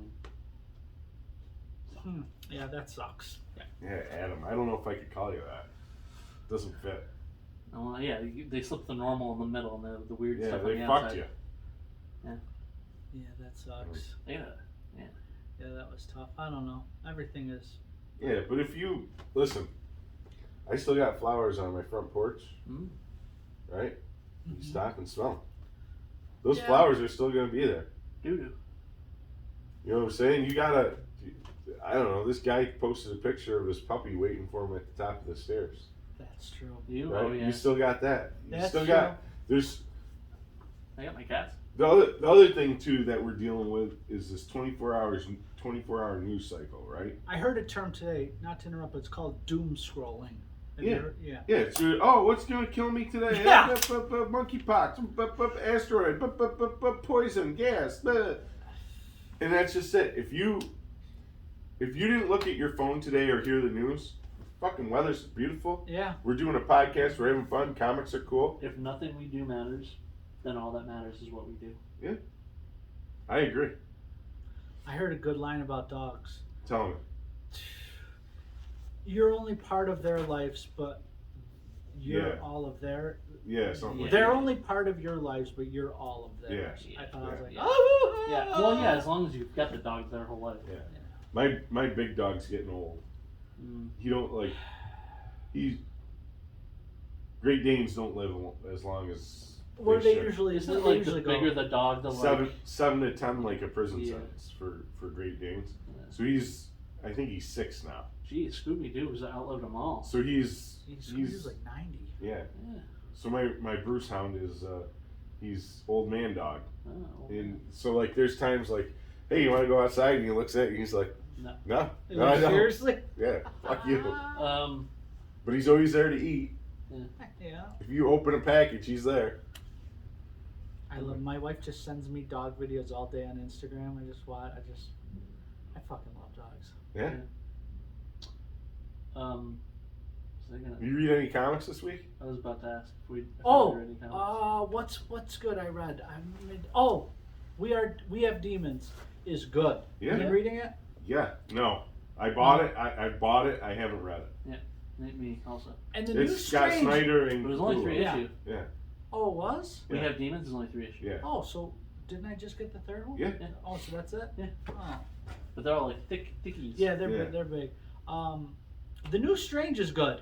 name. Yeah, that sucks. Yeah, Adam. I don't know if I could call you that. Doesn't fit. Oh yeah, they slipped the normal in the middle and the weird Yeah, stuff on they the fucked outside. you. Yeah, that sucks. Yeah. Yeah, that was tough. I don't know. Everything is. Yeah, but if you listen, I still got flowers on my front porch. Mm. Right? You Mhm. stop and smell 'em. Those Yeah. flowers are still gonna be there. Doo-doo. You know what I'm saying? You gotta. I don't know. This guy posted a picture of his puppy waiting for him at the top of the stairs. That's true. You? Right? Oh yeah. You still got that. You That's still true. got. There's I got my cats. the other thing too that we're dealing with is this 24-hour news cycle, right? I heard a term today. Not to interrupt, but it's called doom scrolling. Have you Yeah. heard- Yeah. Yeah. It's what's gonna kill me today? Yeah. Monkeypox, asteroid, poison, gas. And that's just it. If you didn't look at your phone today or hear the news, fucking weather's beautiful. Yeah. We're doing a podcast. We're having fun. Comics are cool. If nothing we do matters, then all that matters is what we do. I agree. I heard a good line about dogs. Tell me. You're only part of their lives, but you're Yeah. all of their. Yeah, something like They're that. only part of your lives, but you're all of theirs. Yeah. I thought I was like, Yeah. oh. Yeah. Well, yeah. As long as you've got the dog their whole life. My big dog's getting old. Mm. He don't like. Great Danes don't live as long as. Where they should. usually Isn't they it like usually the bigger go. the dog, the like? 7 to 10 like a prison Yeah. sentence for Great Danes. Yeah. So I think he's 6 now. Geez, Scooby Doo has outlived them all. So he's He's like 90. yeah. Yeah. So my Bruce Hound is he's old man dog, Oh, and so like there's times like, hey, you want to go outside? And he looks at you, he's like, No, no, I don't. Seriously? Yeah, fuck you. Um, But he's always there to eat. Yeah. If you open a package, he's there. I love. My wife just sends me dog videos all day on Instagram. I just watch. I fucking love dogs. Yeah. was I gonna- You read any comics this week? I was about to ask if we. Oh, read any comics. what's good? I read. We have demons is good. Yeah. You been reading it? Yeah. No. I bought it. I bought it. I haven't read it. Me also. And the new It's Scott Strange. Snyder and But it was only 3 Yeah. issues. Oh, it was? We Yeah. have demons. There's only 3 issues. Yeah. Oh, so didn't I just get the third one? Yeah. Oh, so that's it? Yeah. Oh. But they're all like thickies. Yeah, they're Yeah. big. They're big. The new Strange is good.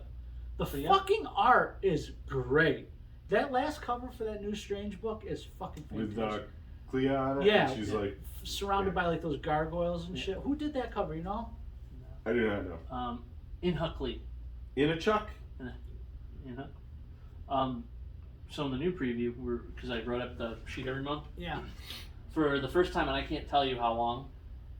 The Yeah. fucking art is great. That last cover for that new Strange book is fucking With fantastic. Clea on it. Yeah. And she's like, Surrounded yeah. by like those gargoyles and Yeah. shit. Who did that cover? You know? I do not know. In Huckley. In a Chuck. You know. So in the new preview, because I wrote up the sheet every month. Yeah. For the first time, and I can't tell you how long,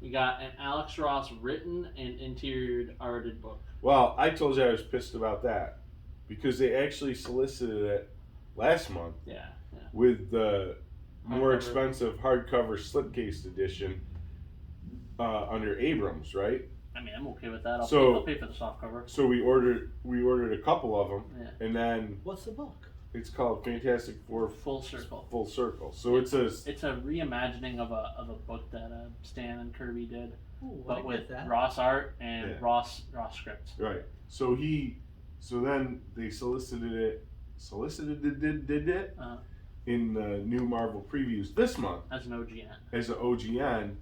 we got an Alex Ross written and interior arted book. Well, I told you I was pissed about that because they actually solicited it last month Yeah. with the more Hardcover. expensive hardcover slipcase edition under Abrams, right? I mean, I'm okay with that. So- I'll pay for the soft cover. So we ordered a couple of them, Yeah. and then What's the book? it's called Fantastic Four Full circle. Full Circle. So it's a It's a reimagining of a book that Stan and Kirby did, Ooh, I but get with that. Ross art and Yeah. Ross script. right. So then they solicited it Uh, in the new Marvel previews this month as an OGN. as an OGN,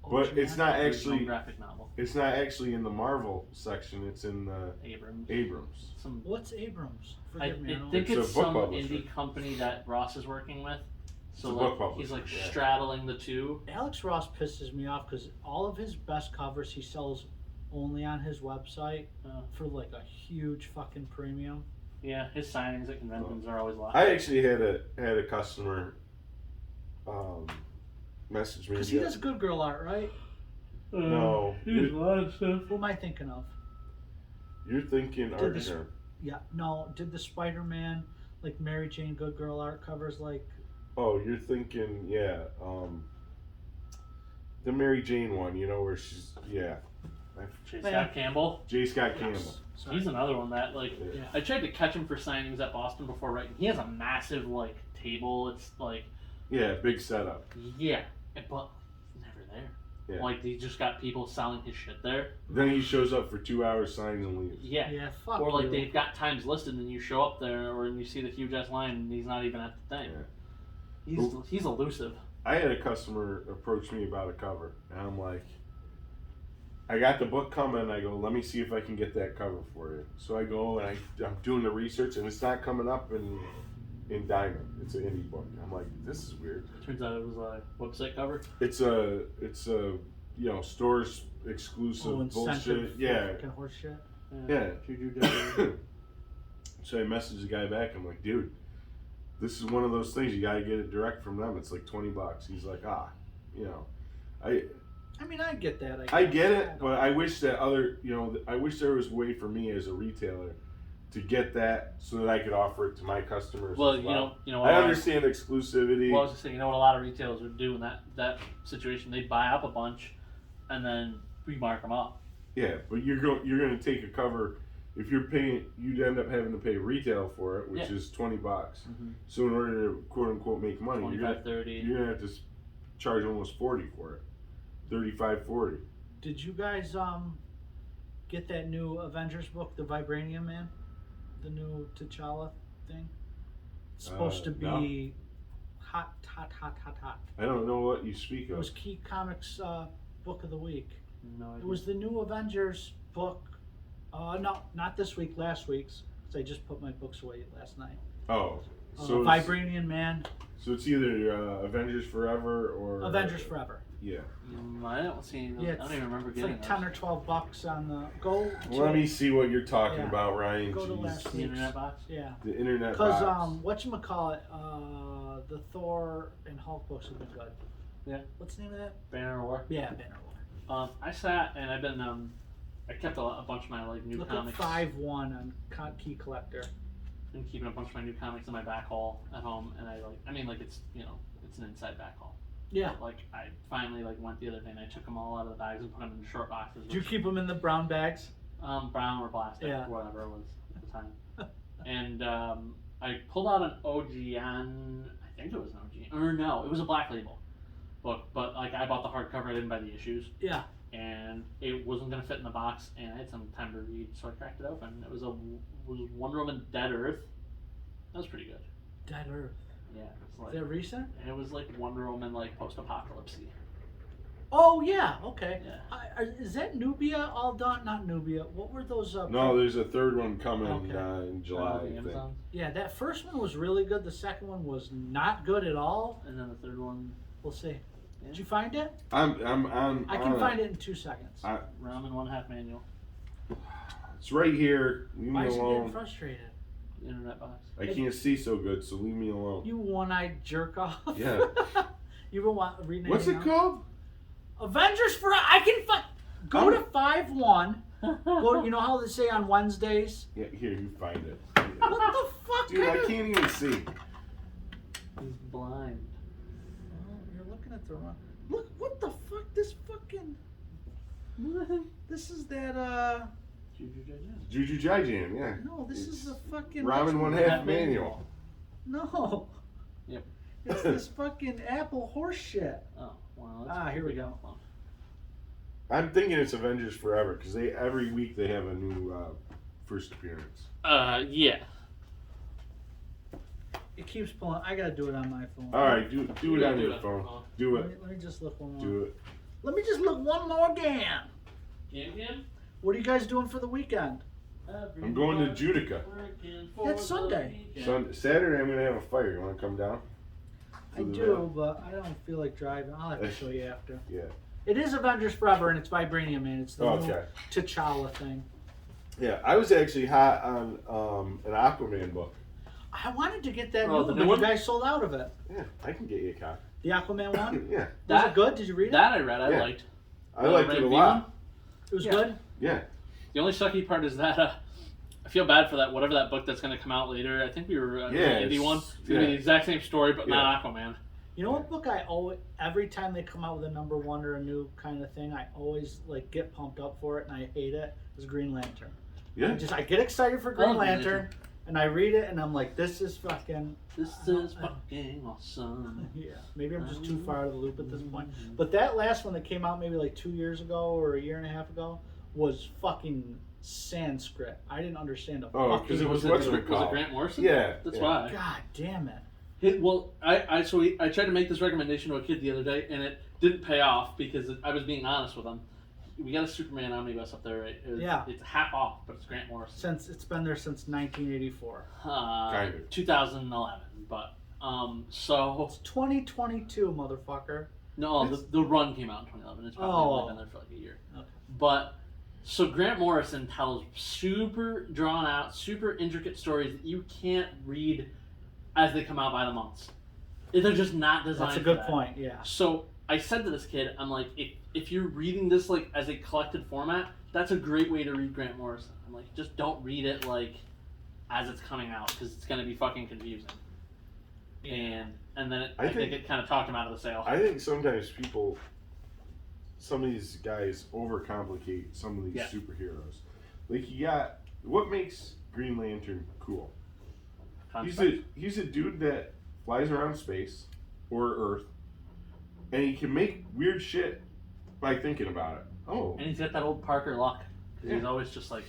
Oh, but it's not Original actually graphic novel. it's not actually in the Marvel section. It's in the Abrams. Abrams. Some What's Abrams? I Forgive me. I don't think It's a it's book some publisher. indie company that Ross is working with. So It's a like, book he's like publisher, yeah. straddling the two. Alex Ross pisses me off because all of his best covers he sells only on his website for like a huge fucking premium. Yeah, his signings at conventions are always a lot. I actually had a customer message me. Because he does good girl art, right? No. he does a lot of stuff. Who am I thinking of? You're thinking Did this- Ardner. Yeah, no. Did the Spider-Man, like Mary Jane good girl art covers like? Oh, you're thinking, the Mary Jane one, you know, where she's, J. Yeah. Scott Campbell. J. Scott Campbell. Sorry. He's another one that like Yeah. Yeah. I tried to catch him for signings at Boston before writing. He has a massive like table. It's like Yeah, big setup. but he's never there. Yeah. Like he just got people selling his shit there. Then he shows up for 2 hours, signs, and leaves. Yeah. Yeah, fuck Or like you. they've got times listed and you show up there or you see the huge ass line and he's not even at the thing. Yeah. He's elusive. I had a customer approach me about a cover, and I'm like, I got the book coming, I go, let me see if I can get that cover for you. So I go and I'm doing the research, and it's not coming up in Diamond. It's an indie book. I'm like, this is weird. Turns out it was a website cover. It's a stores exclusive bullshit. incentive Yeah. fucking horse shit. Yeah. Juju Dodo. So I messaged the guy back. I'm like, dude, this is one of those things. You got to get it direct from them. It's like $20. He's like, I mean, I get that. I guess. get it, but I wish that I wish there was a way for me as a retailer to get that so that I could offer it to my customers. Well, as well. you know. I understand exclusivity. Well, I was just saying, you know what a lot of retailers would do in that situation? They buy up a bunch, and then remark them up. Yeah, but you're going to take a cover. If you're paying, you'd end up having to pay retail for it, which Yeah. is $20. Mm-hmm. So in order to quote unquote make money, 25, 30. you're gonna have to charge almost $40 for it, $35, $40. Did you guys get that new Avengers book, the Vibranium Man, the new T'Challa thing? It's supposed to be hot. I don't know what you speak It of. was Key Comics book of the week. No idea. It was the new Avengers book. No, not this week. Last week's. Because I just put my books away last night. Oh, so it's, Vibranium Man, so it's either Avengers Forever or Avengers Forever. Yeah. I don't see any. Yeah, I don't even remember It's getting like $10 or $12 on the go. Let me see what you're talking Yeah. about, Ryan. Go to Jeez. last the internet box. Yeah. The internet Because box. the Thor and Hulk books have been good. Yeah. What's the name of that? Banner of War. Yeah, Banner War. I sat and I've been I kept a bunch of my like new Look at comics. 5-1 on Key Collector. Been keeping a bunch of my new comics in my back hall at home, and it's it's an inside back hall. Yeah. But, like I finally like went the other day and I took them all out of the bags and put them in short boxes. Do you which- keep them in the brown bags? brown or plastic, Yeah. whatever it was at the time. And I pulled out an OGN. I think it was an OGN, or no, it was a Black Label book. But like I bought the hardcover, I didn't buy the issues. Yeah. And it wasn't gonna fit in the box, and I had some time to read, so I cracked it open. It was Wonder Woman Dead Earth. That was pretty good. Dead Earth. Yeah, it's Is like, that recent? and it was like Wonder Woman, like post-apocalypse. Oh yeah. Okay. Yeah. Is that Nubia all done? Not Nubia. What were those? No, there's a third one coming Okay. in July. On I think. Amazon. Yeah, that first one was really good. The second one was not good at all. And then the third one, We'll see. Yeah. Did you find it? I'm on. I can find it in 2 seconds. Ramen 1/2 manual, It's right here. Leave me Why is he getting alone. frustrated? internet box. I can't see so good, so leave me alone. You one-eyed jerk off. Yeah. You ever want reading? What's it called? Avengers for I can find. Go to 5-1. Go. You know how they say on Wednesdays? Yeah, here you find it. What the fuck? Dude, I kind of- can't even see. He's blind. Oh, you're looking at the wrong. Look, what the fuck? This fucking. This is that. Juju Jaijan, yeah. No, this is the fucking. Ramen 1/2 manual. No. Yep. It's this fucking Apple horse shit. Oh, wow. Ah, here we go. I'm thinking it's Avengers Forever because every week they have a new first appearance. Yeah. It keeps pulling. I gotta do it on my phone. All right, do it on your it. phone. Do Let me, it. let me just look one more. Do it. Let me just look one more again. Again? What are you guys doing for the weekend? I'm going to Judica. That's Sunday. Saturday I'm gonna have a fire. You want to come down? I do, but I don't feel like driving. I'll have to show you after. Yeah. It is Avengers Forever, and it's Vibranium, man. It's the new Okay. T'Challa thing. Yeah, I was actually hot on an Aquaman book. I wanted to get that Oh, new the one, new but one? you guys sold out of it. Yeah, I can get you a copy. The Aquaman one? Yeah, Was it good? Did you read it? That I read. I Yeah. liked. I liked it a lot. It was Yeah. good? Yeah. The only sucky part is that I feel bad for that. Whatever that book that's going to come out later. I think we were Yeah, the indie it's- one. It's going to be yeah. the exact same story, but Yeah. not Aquaman. You know what book I always, every time they come out with a number one or a new kind of thing, I always like get pumped up for it and I hate it, is Green Lantern. Yeah. I get excited for Green love Green Lantern and I read it and I'm like, this is fucking, This is fucking awesome. yeah. Maybe I'm just too far out of the loop at this point. But that last one that came out maybe like 2 years ago or a year and a half ago was fucking Sanskrit. I didn't understand a Oh, fucking. 'cause it was Was what's it it called? Grant Morrison? Yeah, That's yeah. why. God damn it. I tried to make this recommendation to a kid the other day, and it didn't pay off because I was being honest with him. We got a Superman omnibus up there, right? Yeah. It's half off, but it's Grant Morrison. Since it's been there since 1984. Kind of. 2011, but so It's 2022, motherfucker. no, the run came out in 2011. It's probably only been there for like a year. Okay. But so Grant Morrison tells super drawn out, super intricate stories that you can't read as they come out by the months. They're just not designed. That's a for good that. point. Yeah. So I said to this kid, I'm like, if you're reading this like as a collected format, that's a great way to read Grant Morrison. I'm like, just don't read it like as it's coming out because it's gonna be fucking confusing. And then I think it kind of talked him out of the sale. I think sometimes some of these guys overcomplicate some of these Yeah. superheroes. Like what makes Green Lantern cool? Concept. He's a dude that flies around space or Earth, and he can make weird shit by thinking about it. Oh, And he's got that old Parker luck because he's Yeah. always just like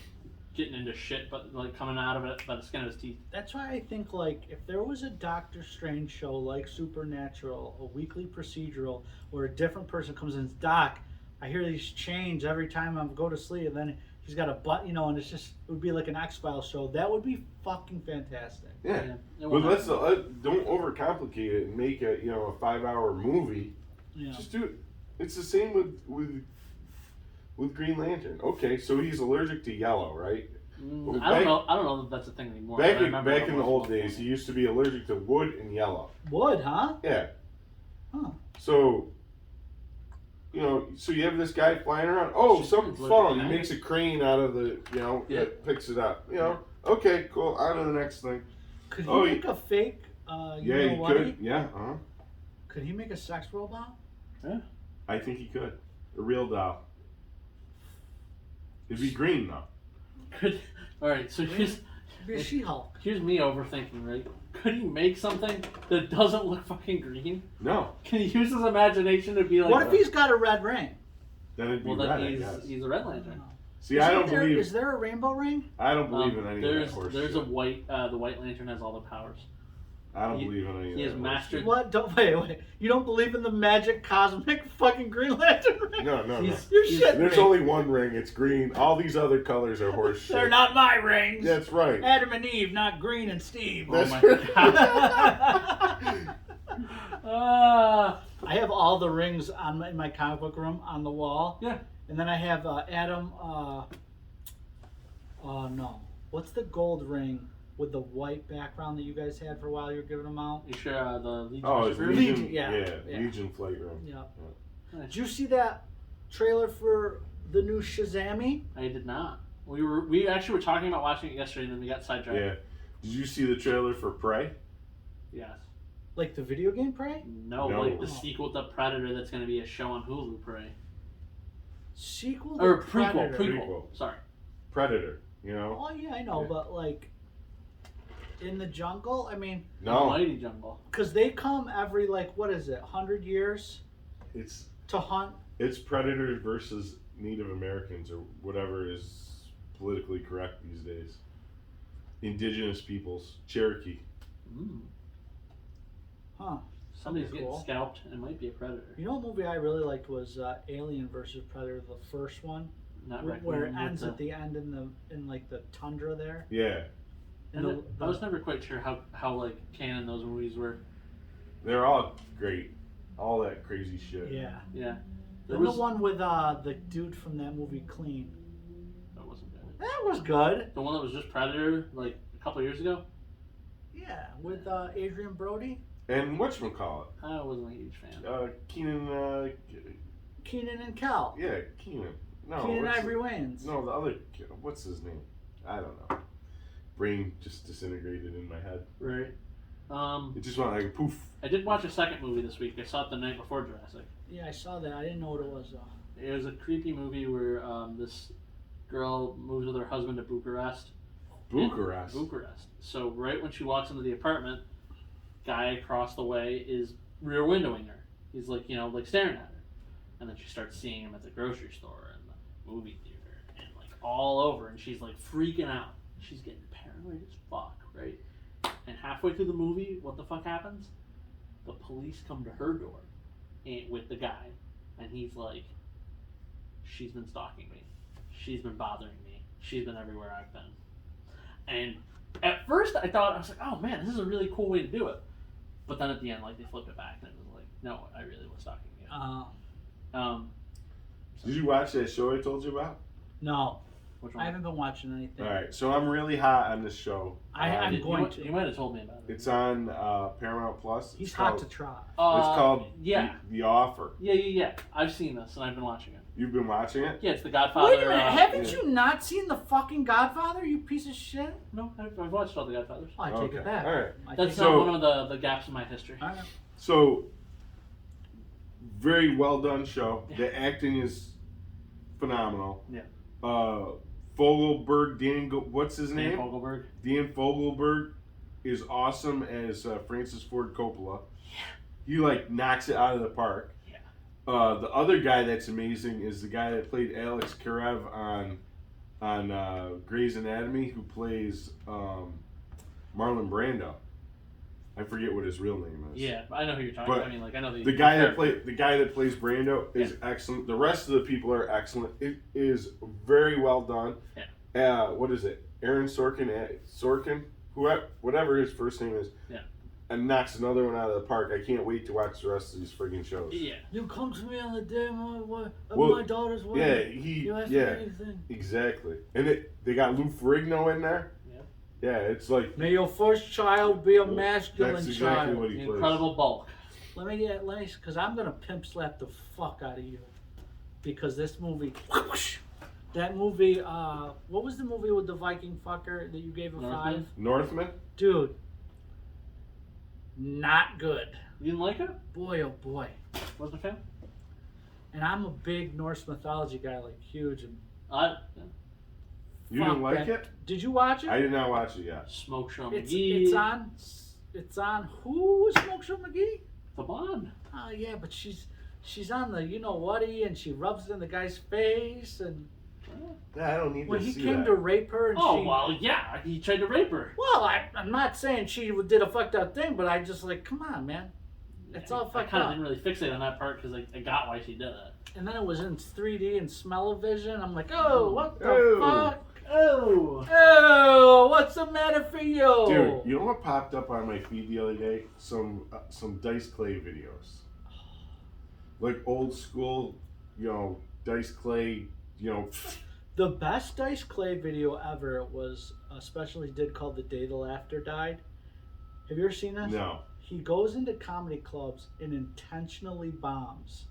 getting into shit, but like coming out of it by the skin of his teeth. That's why I think, like, if there was a Doctor Strange show like Supernatural, a weekly procedural, where a different person comes in and says, Doc, I hear these chains every time I go to sleep, and then he's got a butt, and it's just, it would be like an X-Files show. That would be fucking fantastic. yeah. It But won't let's happen. don't overcomplicate it and make a 5-hour movie. Yeah. Just do it. It's the same with Green Lantern. Okay, so he's allergic to yellow, right? Well, I don't know that that's a thing anymore. Back but I in remember back it in the was old one days, point. he used to be allergic to wood and yellow. Would, huh? Yeah. Huh. So you know, so you have this guy flying around. Oh, It's something's like falling. He an makes a crane out of the, you know, Yeah. that picks it up. You know, okay, cool. On to the next thing. Could he Oh, make a fake? Yeah, he what? could. Yeah, Could he make a sex robot? I think he could. A real doll. It'd be green though. Could all right. So here's Be a She-Hulk. here's me overthinking. Right? Could he make something that doesn't look fucking green? No, Can he use his imagination to be like? What if he's got a red ring? then it'd be Well, red. then I he's guess. he's a Red Lantern. See, I don't believe. Is there a rainbow ring? I don't believe in any of There's that horse there's shit. a white the White Lantern has all the powers. I don't he- believe in any of he that. has horse mastered- shit. What? Don't wait. You don't believe in the magic cosmic fucking Green Lantern ring? No, no, no. He's- You're he's- shitting There's me. only one ring. It's green. All these other colors are horse shit. They're not my rings. That's right. Adam and Eve, not Green and Steve. Oh That's my right. Ah, I have all the rings in my comic book room on the wall. Yeah. And then I have Adam. No. What's the gold ring with the white background that you guys had for a while? You were giving them out. you sure the Legion Oh, of it's Superheroes? Legion. Legion, yeah. Yeah. Legion flight room. Yeah. Nice. Did you see that trailer for the new Shazammy? I did not. We actually were talking about watching it yesterday, and then we got sidetracked. Yeah. Did you see the trailer for Prey? Yes. Like the video game Prey? No, No. like the sequel to Predator that's going to be a show on Hulu. Prey Sequel or to prequel, Predator. prequel. Sorry. Predator. You know? Oh yeah, I know, Yeah. but like in the jungle, I mean, No. Mighty Jungle. because they come every like what is it, 100 years It's to hunt. it's Predators versus Native Americans or whatever is politically correct these days. Indigenous peoples, Cherokee. Mm. Huh. Somebody's That'd be getting cool. scalped and might be a predator. You know what movie I really liked was Alien versus Predator, the first one, Not where it recommending ends with at the end in like the tundra there. Yeah, And And I was never quite sure how like canon those movies were. they're all great. All that crazy shit. yeah. Yeah. There Then was the one with the dude from that movie Clean. that wasn't good. That was good. The one that was just Predator like a couple years ago. Yeah, with Adrian Brody, And whatchamacallit? I wasn't a huge fan. Keenan. Keenan and Kel. Yeah, Keenan. No, Keenan what's Ivory Wayans. No, the other. What's his name? I don't know. Brain just disintegrated in my head. Right. It just went like poof. I did watch a second movie this week. I saw it the night before Jurassic. Yeah, I saw that. I didn't know what it was though. It was a creepy movie where this girl moves with her husband to Bucharest. Bucharest. Bucharest. So right when she walks into the apartment, guy across the way is rear windowing her. He's like, like staring at her. And then she starts seeing him at the grocery store and the movie theater and like all over, and she's like freaking out. She's getting paranoid as fuck, right? And halfway through the movie, what the fuck happens? The police come to her door with the guy, and he's like, she's been stalking me. She's been bothering me. She's been everywhere I've been. And at first I was like, oh man, this is a really cool way to do it. But then at the end, like, they flipped it back and it was like, no, I really was stalking you. Did you watch that show I told you about? No, Which I one? haven't been watching anything. All right, so I'm really hot on this show. I'm You- going you, to. You might have told me about it. It's on Paramount Plus. He's It's hot called- to try. It's called Yeah. The Offer. Yeah. I've seen this and I've been watching it. You've been watching it? Yeah, it's The Godfather. Wait a minute, haven't yeah. you not seen the fucking Godfather, you piece of shit? No, I've watched all The Godfathers. Oh, I take Okay, it back. all right. I That's take So- not one of the gaps in my history. I know. So, very well done show. The acting is phenomenal. Yeah. Fogelberg, what's his Dan name? Fogelberg. Dan Fogelberg is awesome as Francis Ford Coppola. He like knocks it out of the park. Yeah. The other guy that's amazing is the guy that played Alex Karev on Grey's Anatomy, who plays Marlon Brando. I forget what his real name is. Yeah, I know who you're talking But about. I mean, like, I know The guy that plays Brando is excellent. The rest of the people are excellent. It is very well done. Yeah. What is it? Aaron Sorkin, whatever his first name is. Yeah. And knocks another one out of the park. I can't wait to watch the rest of these friggin' shows. Yeah. You come to me on the day of my Well, daughter's wedding. Yeah, You ask yeah, me anything. exactly. And they got Lou Ferrigno in there. Yeah. Yeah, it's like May your first child be a masculine that's exactly child. what he The plays. Incredible Bulk. Let me, because I'm gonna pimp slap the fuck out of you. because this movie, that movie, what was the movie with the Viking fucker that you gave a Northman? 5? Northman? Dude, not good. You didn't like it? Boy, oh boy. Wasn't a fan? And I'm a big Norse mythology guy, like huge. And You fuck didn't like that. it? Did you watch it? I did not watch it yet. Smoke Show It's McGee. it's on. Who was Smoke Show McGee? The Bond. Oh yeah, but she's on the you know whaty, and she rubs it in the guy's face, and I don't need when to he see came that. to rape her, and Oh, she. well, yeah. He tried to rape her. Well, I'm not saying she did a fucked up thing, but I just like, come on, man. It's all I fucked kind of up. didn't really fixate on that part because I got why she did it. And then it was in 3D and smell-o-vision. I'm like, oh, what the Ew. fuck? Oh. Oh, what's the matter for you? Dude, you know what popped up on my feed the other day? Some Dice Clay videos. Like old school, Dice Clay, The best Dice Clay video ever was a special he did called The Day the Laughter Died. Have you ever seen this? no. He goes into comedy clubs and intentionally bombs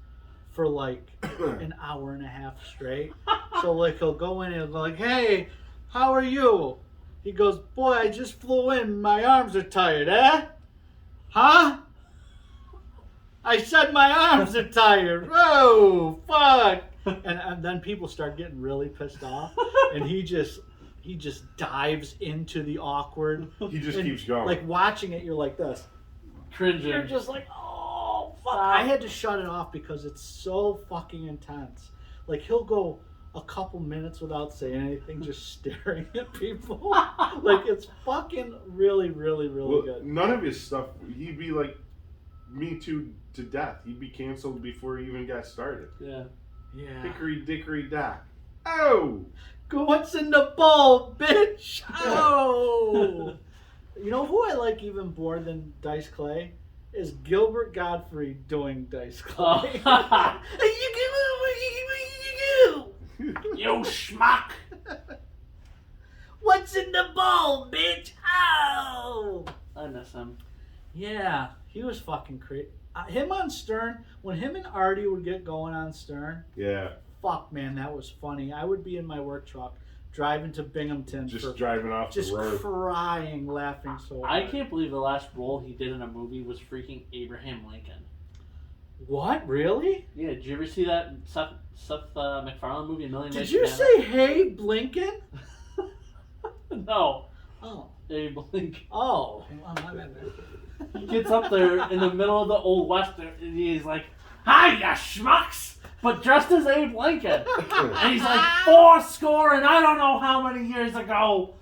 for like an hour and a half straight. So like he'll go in and he'll go like, hey, how are you? He goes, boy, I just flew in. My arms are tired, eh? Huh? I said my arms are tired. Oh, fuck. And then people start getting really pissed off. And he just dives into the awkward. He just And, keeps going. Like watching it, you're like this. Cringing. You're just like, oh, fuck. I had to shut it off because it's so fucking intense. Like, he'll go a couple minutes without saying anything, just staring at people. Like, it's fucking really, really, really good. None of his stuff, he'd be like, Me Too to death. He'd be canceled before he even got started. Yeah. Yeah. Hickory dickory dock. Oh! Go, what's in the bowl, bitch? Oh! You know who I like even more than Dice Clay? Is Gilbert Godfrey doing Dice Clay. You schmuck. What's in the bowl, bitch? Oh! I miss him. Yeah, he was fucking crazy. Him on Stern, when him and Artie would get going on Stern, Yeah. fuck, man, that was funny. I would be in my work truck driving to Binghamton Just driving off just the road. crying, laughing so I hard. can't believe the last role he did in a movie was freaking Abraham Lincoln. What? Really? Yeah, did you ever see that Seth MacFarlane movie, A Million Did Ways you to say, hey, Blinken? No, Oh. Abe Lincoln. Oh. Oh, my bad. He gets up there in the middle of the Old West and he's like, hi, ya schmucks! But dressed as Abe Lincoln. And he's like, 80 and I don't know how many years ago.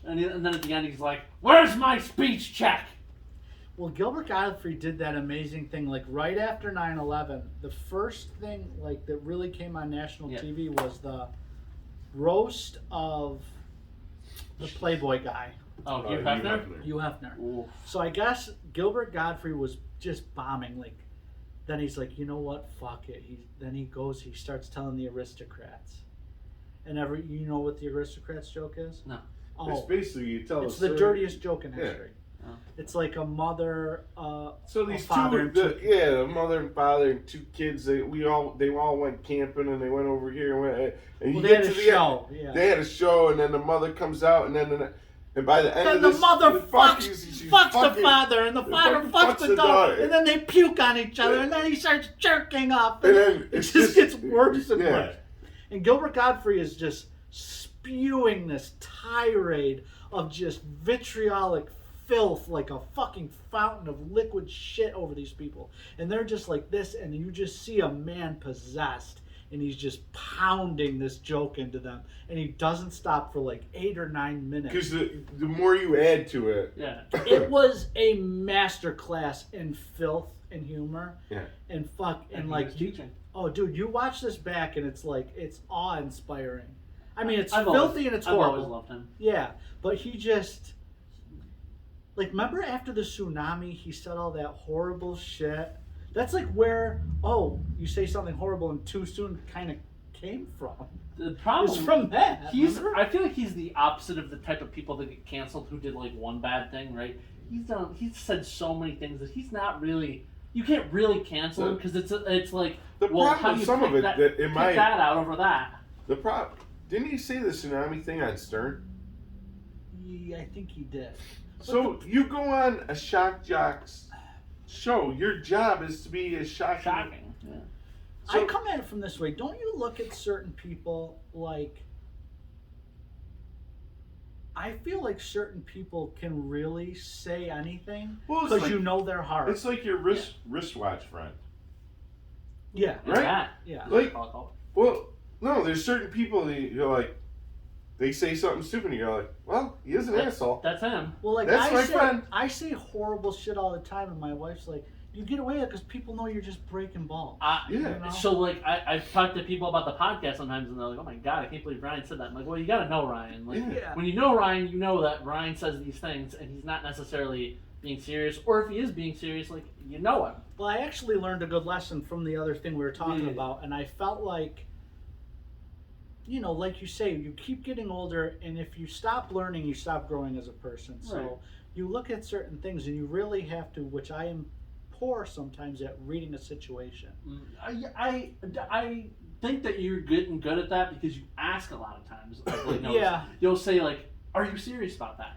And then at the end he's like, where's my speech check? Well, Gilbert Godfrey did that amazing thing, like right after 9/11. The first thing like that really came on national TV was the roast of the Playboy guy, Oh, Hugh Hefner? Hugh Hefner. Ooh. So I guess Gilbert Godfrey was just bombing. Like, then he's like, you know what? Fuck it. He starts telling the aristocrats, and you know what the aristocrats joke is? No. It's Oh, basically you tell it's a the story. dirtiest joke in Yeah. history. Oh. It's like a mother, So these a father and two the mother and father and two kids. They all went camping and they went over here and Well, you they get had to a the show. end. Yeah. They had a show and then the mother comes out and by the end And of the this, mother fucks fucks the father, and the father fucks the daughter, and then they puke on each other, and then he starts jerking off, And and then it it's just gets worse and yeah. worse. And Gilbert Godfrey is just spewing this tirade of just vitriolic filth like a fucking fountain of liquid shit over these people. And they're just like this, and you just see a man possessed, and he's just pounding this joke into them, and he doesn't stop for like 8 or 9 minutes. Because the more you add to it, Yeah. It was a masterclass in filth and humor. Yeah. And fuck, and he like, was teaching. oh dude, you watch this back and it's like, it's awe-inspiring. I mean, it's I've filthy always- and it's I've horrible. always loved him. Yeah, but he just, like, remember after the tsunami, he said all that horrible shit? That's like where, you say something horrible and too soon kind of came from. The It's problem from that. remember? I feel like he's the opposite of the type of people that get canceled who did like one bad thing, right? He's said so many things that he's not really you can't really cancel him because it's like The well, how problem do with you some of pick it that, that in pick my that out over that? the prop didn't he say the tsunami thing on Stern? Yeah, I think he did. So you go on a shock jocks show. Your job is to be as shocking. Shocking. Yeah. So, I come at it from this way. Don't you look at certain people like? I feel like certain people can really say anything well, it's because like, you know their heart. it's like your wristwatch friend. Yeah, And Right? that- yeah. Like, Call well, no, there's certain people that you're like, they say something stupid, and you're like, well, he is an asshole. That's him. Well, like That's my say, friend. I say horrible shit all the time, and my wife's like, "You get away with it because people know you're just breaking balls." Yeah. you know? So like I've talked to people about the podcast sometimes, and they're like, "Oh my god, I can't believe Ryan said that." I'm like, "Well, you got to know Ryan. Like, Yeah. when you know Ryan, you know that Ryan says these things, and he's not necessarily being serious, or if he is being serious, like you know him." Well, I actually learned a good lesson from the other thing we were talking Yeah. about, and I felt like, you know, like you say, you keep getting older, and if you stop learning, you stop growing as a person. So Right. you look at certain things, and you really have to, which I am poor sometimes at reading a situation. I think that you're getting good at that because you ask a lot of times. Like, Yeah. You'll say like, "Are you serious about that?"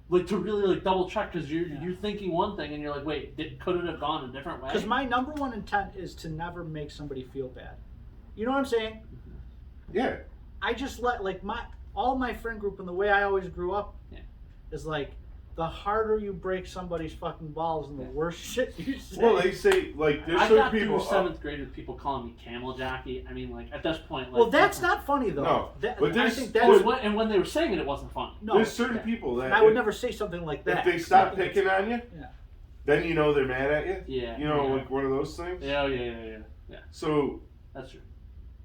Like to really like double check because Yeah. you're thinking one thing and you're like, "Wait, could it have gone a different way?" Because my number one intent is to never make somebody feel bad. You know what I'm saying? Yeah. I just let like all my friend group and the way I always grew up Yeah. is like the harder you break somebody's fucking balls and the Yeah. worse shit you say. Well, they say like there's I certain got people. through seventh grade with people calling me camel jockey. I mean, like at this point, like, well, that's not funny though. No, That- but I there's- think Well, that's and when they were saying it, it wasn't funny. no. there's certain yeah. people that And I would if, never say something like if that. they stop picking on you, Yeah. then you know they're mad at you. Yeah. You know, yeah. like one of those things. Yeah, yeah. So That's true.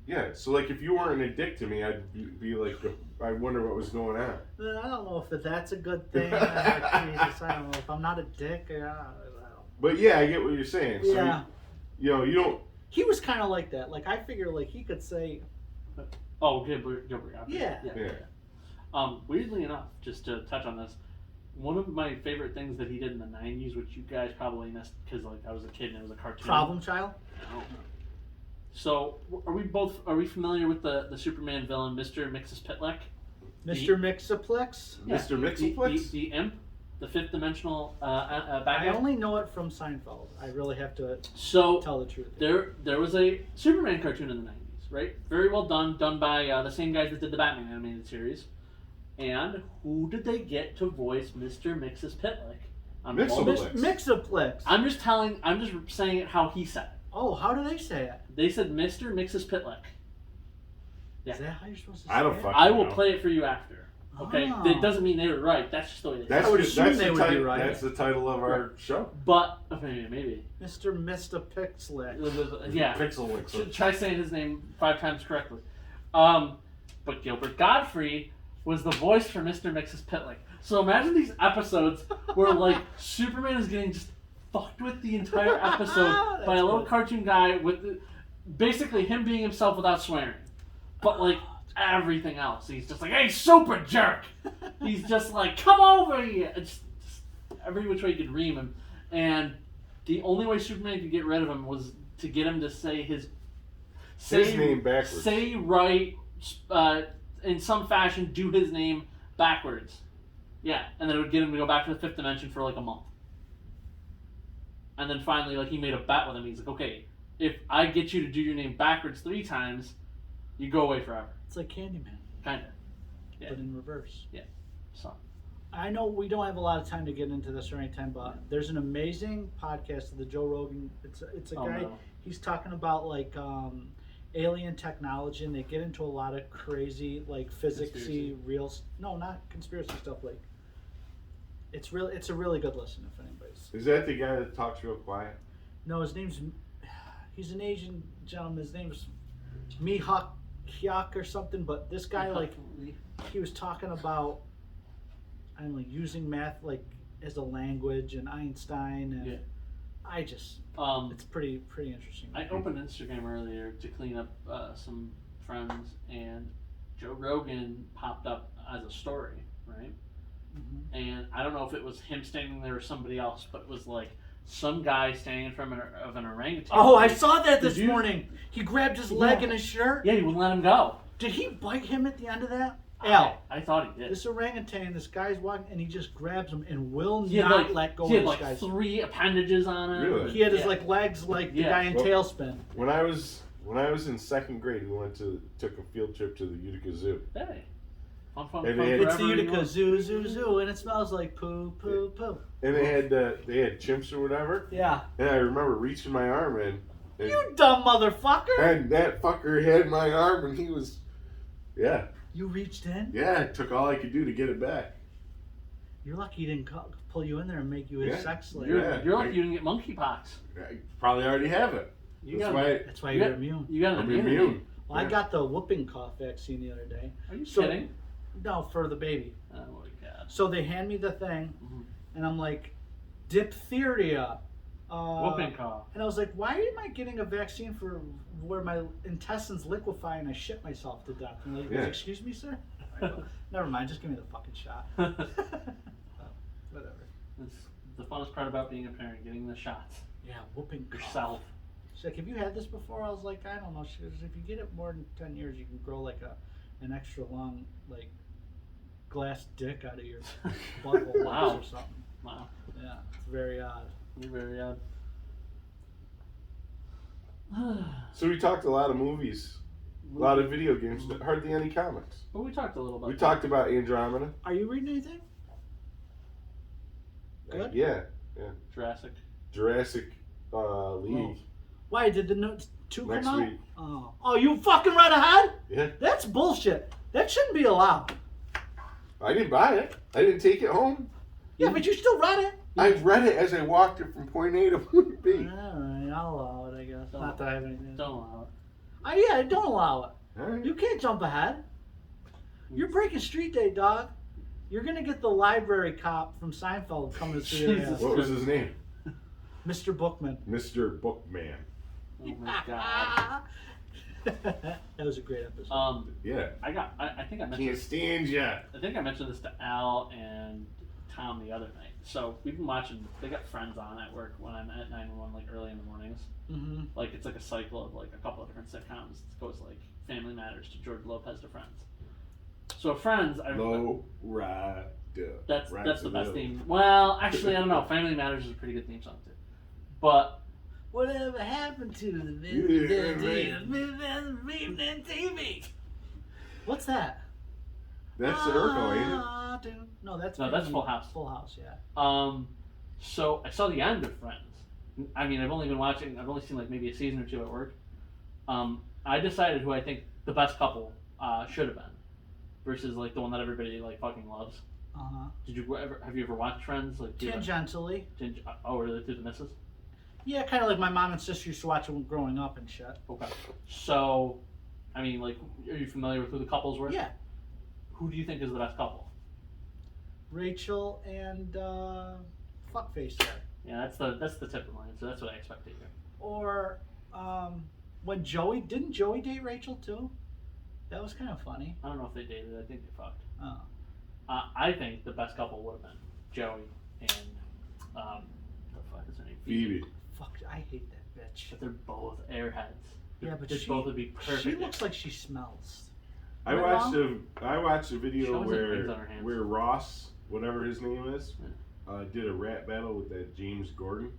yeah, so like if you weren't a dick to me, I'd be like, I wonder what was going on. Then I don't know if that's a good thing. Jesus, I don't know if I'm not a dick. I don't know. But yeah, I get what you're saying. So Yeah. you know, you don't. He was kind of like that. Like I figure, like he could say, Oh, Gilbert. Yeah. Yeah. Weirdly enough, just to touch on this, one of my favorite things that he did in the '90s, which you guys probably missed because like I was a kid and it was a cartoon. "Problem Child." No. So, are we familiar with the Superman villain, Mr. Mxyzptlk? Mr. Mixoplex. Yeah, Mr. Mxyzptlk? The imp, the fifth dimensional bad I guy. only know it from Seinfeld. I really have to So tell the truth. there was a Superman cartoon in the '90s, right? Very well done by the same guys that did the Batman animated series. And who did they get to voice Mr. Mxyzptlk? Mxyzptlk. Mixoplex. I'm just saying it how he said it. Oh, how do they say it? They said Mr. Mxyzptlk. Yeah. Is that how you're supposed to say I don't it? fuck- I will No. play it for you after. Okay, Oh. that doesn't mean they were right. That's just the way they That's I would the- assume that's they the would be title. right. That's the title of our show. But maybe. Mr. Pixlick. Yeah. Pixel Wixel. Try saying his name 5 times correctly. But Gilbert Godfrey was the voice for Mr. Mxyzptlk. So imagine these episodes where like Superman is getting just fucked with the entire episode by a little good. cartoon guy with basically him being himself without swearing. But like everything else, he's just like, "Hey, super jerk!" He's just like, "Come over here!" It's just every which way you could ream him. And the only way Superman could get rid of him was to get him to say his name backwards. Say right, in some fashion, do his name backwards. Yeah, and then it would get him to go back to the fifth dimension for like a month. And then finally, like, he made a bet with him. He's like, "Okay, if I get you to do your name backwards 3 times, you go away forever." It's like Candyman, Kind of. Yeah. but in reverse. So. I know we don't have a lot of time to get into this or anytime, but there's an amazing podcast of the Joe Rogan. It's a guy. No. He's talking about like alien technology, and they get into a lot of crazy like physicsy, Conspiracy. real. No, not conspiracy stuff. Like it's a really good listen if anybody's. Is that the guy that talks real quiet? No, his name's. He's an Asian gentleman. His name's Mihak Hyuk or something. But this guy like he was talking about. I don't know, using math like as a language and Einstein and Yeah. I just it's pretty interesting. I opened Instagram earlier to clean up some friends, and Joe Rogan popped up as a story, right? Mhm. And I don't know if it was him standing there or somebody else, but it was like some guy standing in front of an orangutan. Oh, I saw that this Did you? morning. He grabbed his leg Yeah. in his shirt. Yeah, he wouldn't let him go. Did he bite him at the end of that? Al, I thought he did. this orangutan, this guy's walking, and he just grabs him and will He had not let go he of had this like guy's. 3 appendages on him. Really? He had his Yeah. like legs like the Yeah. guy in Well- Tailspin. When I was in 2nd grade, we took a field trip to the Utica Zoo. Hey. Fun, And fun they had- It's the forever, Utica you Zoo, zoo, zoo, and it smells like poo, poo, poo. And they had chimps or whatever. Yeah. And I remember reaching my arm in, and, You dumb motherfucker! and that fucker had my arm, and he was, yeah, You reached in? it took all I could do to get it back. You're lucky he didn't pull you in there and make you his Yeah. sex slave. You're, you're lucky I- you didn't get monkeypox. I probably already have it. You That's got, why That's why You you're got- immune. you got an I'm immunity. immune. Well, I Yeah. got the whooping cough vaccine the other day. Are you So- kidding? No, for the baby. Oh my god. So they hand me the thing, Mhm. and I'm like, diphtheria. Whooping cough. And I was like, why am I getting a vaccine for where my intestines liquefy and I shit myself to death? And like, Yeah. excuse me, sir? I go, never mind, just give me the fucking shot. Whatever. It's the funnest part about being a parent, getting the shots Yeah, whooping cough. yourself. She's like, have you had this before? I was like, I don't know. She goes, if you get it more than 10 years, you can grow like an extra long, like, glass dick out of your butthole Wow. or something. Wow. Yeah, it's very odd. You're very odd. So we talked a lot of movies, a lot of video games, but hardly any comics. But we talked a little about We that. talked about Andromeda. Are you reading anything? Good. Yeah, Jurassic. Jurassic League Why did the notes 2 next come out? week. Oh, you fucking read ahead? Yeah, That's bullshit. That shouldn't be allowed. I didn't buy it. I didn't take it home. Yeah, but you still read it. I read it as I walked it from point A to point B. Alright, I'll allow it, I guess. Not that I have anything. Don't allow it. Yeah, don't allow it. All right. You can't jump ahead. You're breaking street day, dog. You're gonna get the library cop from Seinfeld coming to see your Jesus. ass. What was his name? Mr. Bookman. Mr. Bookman. Oh my god. That was a great episode. Yeah. I think I mentioned Can't stand ya. I think I mentioned this to Al and Tom the other night. So we've been watching. They got Friends on at work when I'm at 911, like early in the mornings. Mm-hmm. Like it's like a cycle of like a couple of different sitcoms. It goes like Family Matters to George Lopez to Friends. So Friends, Low rider. that's Right that's to the best middle. theme. Well, actually, I don't know. Family Matters is a pretty good theme song too. But Whatever happened to the evening TV? What's that? That's the Urkel, ain't it? No, that's Full House. Full House, yeah. So I saw the end of Friends. I mean, I've only seen like maybe a season or two at work. I decided who I think the best couple should have been, versus like the one that everybody like fucking loves. Have you ever watched Friends? Like, Tangentially. Oh, really? Through the misses? Yeah, kind of like my mom and sister used to watch it growing up and shit. Okay. So, I mean, like, are you familiar with who the couples were? Yeah. Who do you think is the best couple? Rachel and fuckface there. Yeah, that's the tip of mine. So that's what I expected here. Or when didn't Joey date Rachel too? That was kind of funny. I don't know if they dated. I think they fucked. Oh. I think the best couple would have been Joey and the fuck is her name? Phoebe. Fuck, I hate that bitch. But they're both airheads. Yeah, but they both would be perfect. she looks like she smells. I watched a video She always has rings on her hands. where Ross, whatever his name is, did a rap battle with that James Gordon.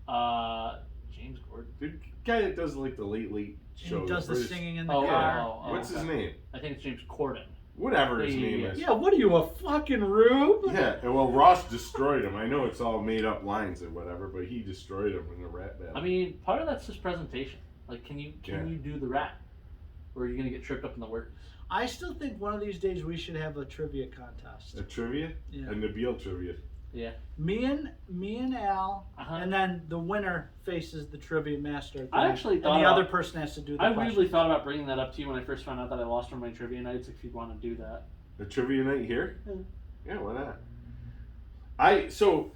James Gordon. The guy that does like the late And shows. he does the British- singing in the Oh, car. What's his okay. name? I think it's James Corden. Whatever his Yeah, name yeah, is. Yeah, what are you, a fucking rube? Yeah, and well, Ross destroyed him. I know it's all made up lines and whatever, but he destroyed him in the rap battle. I mean, part of that's just presentation. Like, can you do the rap, or are you gonna get tripped up in the words? I still think one of these days we should have a trivia contest. a trivia, Yeah. a Nabil trivia. Yeah. Me and Al, Uh-huh. and then the winner faces the trivia master. At the I end, actually and thought the about- other person has to do the I question. weirdly thought about bringing that up to you when I first found out that I lost one of my trivia nights. If you'd want to do that. A trivia night here? Yeah. Yeah, why not? So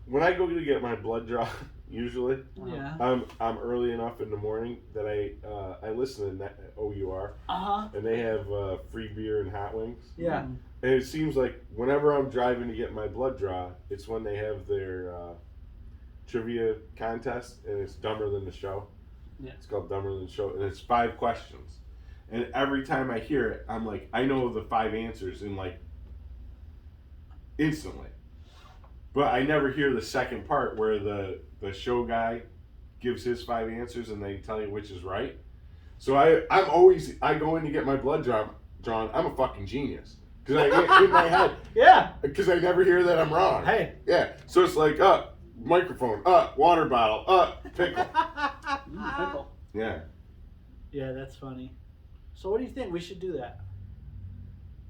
when I go to get my blood draw, usually Yeah. I'm early enough in the morning that I listen to OUR Uh-huh. and they have free beer and hot wings. Yeah. And it seems like whenever I'm driving to get my blood draw, it's when they have their trivia contest, and it's Dumber Than the Show. Yeah. It's called Dumber Than the Show, and it's 5 questions. And every time I hear it, I'm like, I know the 5 answers in like instantly. But I never hear the second part where the show guy gives his 5 answers and they tell you which is right. So I go in to get my blood drawn. I'm a fucking genius because I in my head. Yeah. Because I never hear that I'm wrong. Hey. Yeah. So it's like microphone, water bottle, pickle. Pickle. Yeah. Yeah, that's funny. So what do you think? We should do that.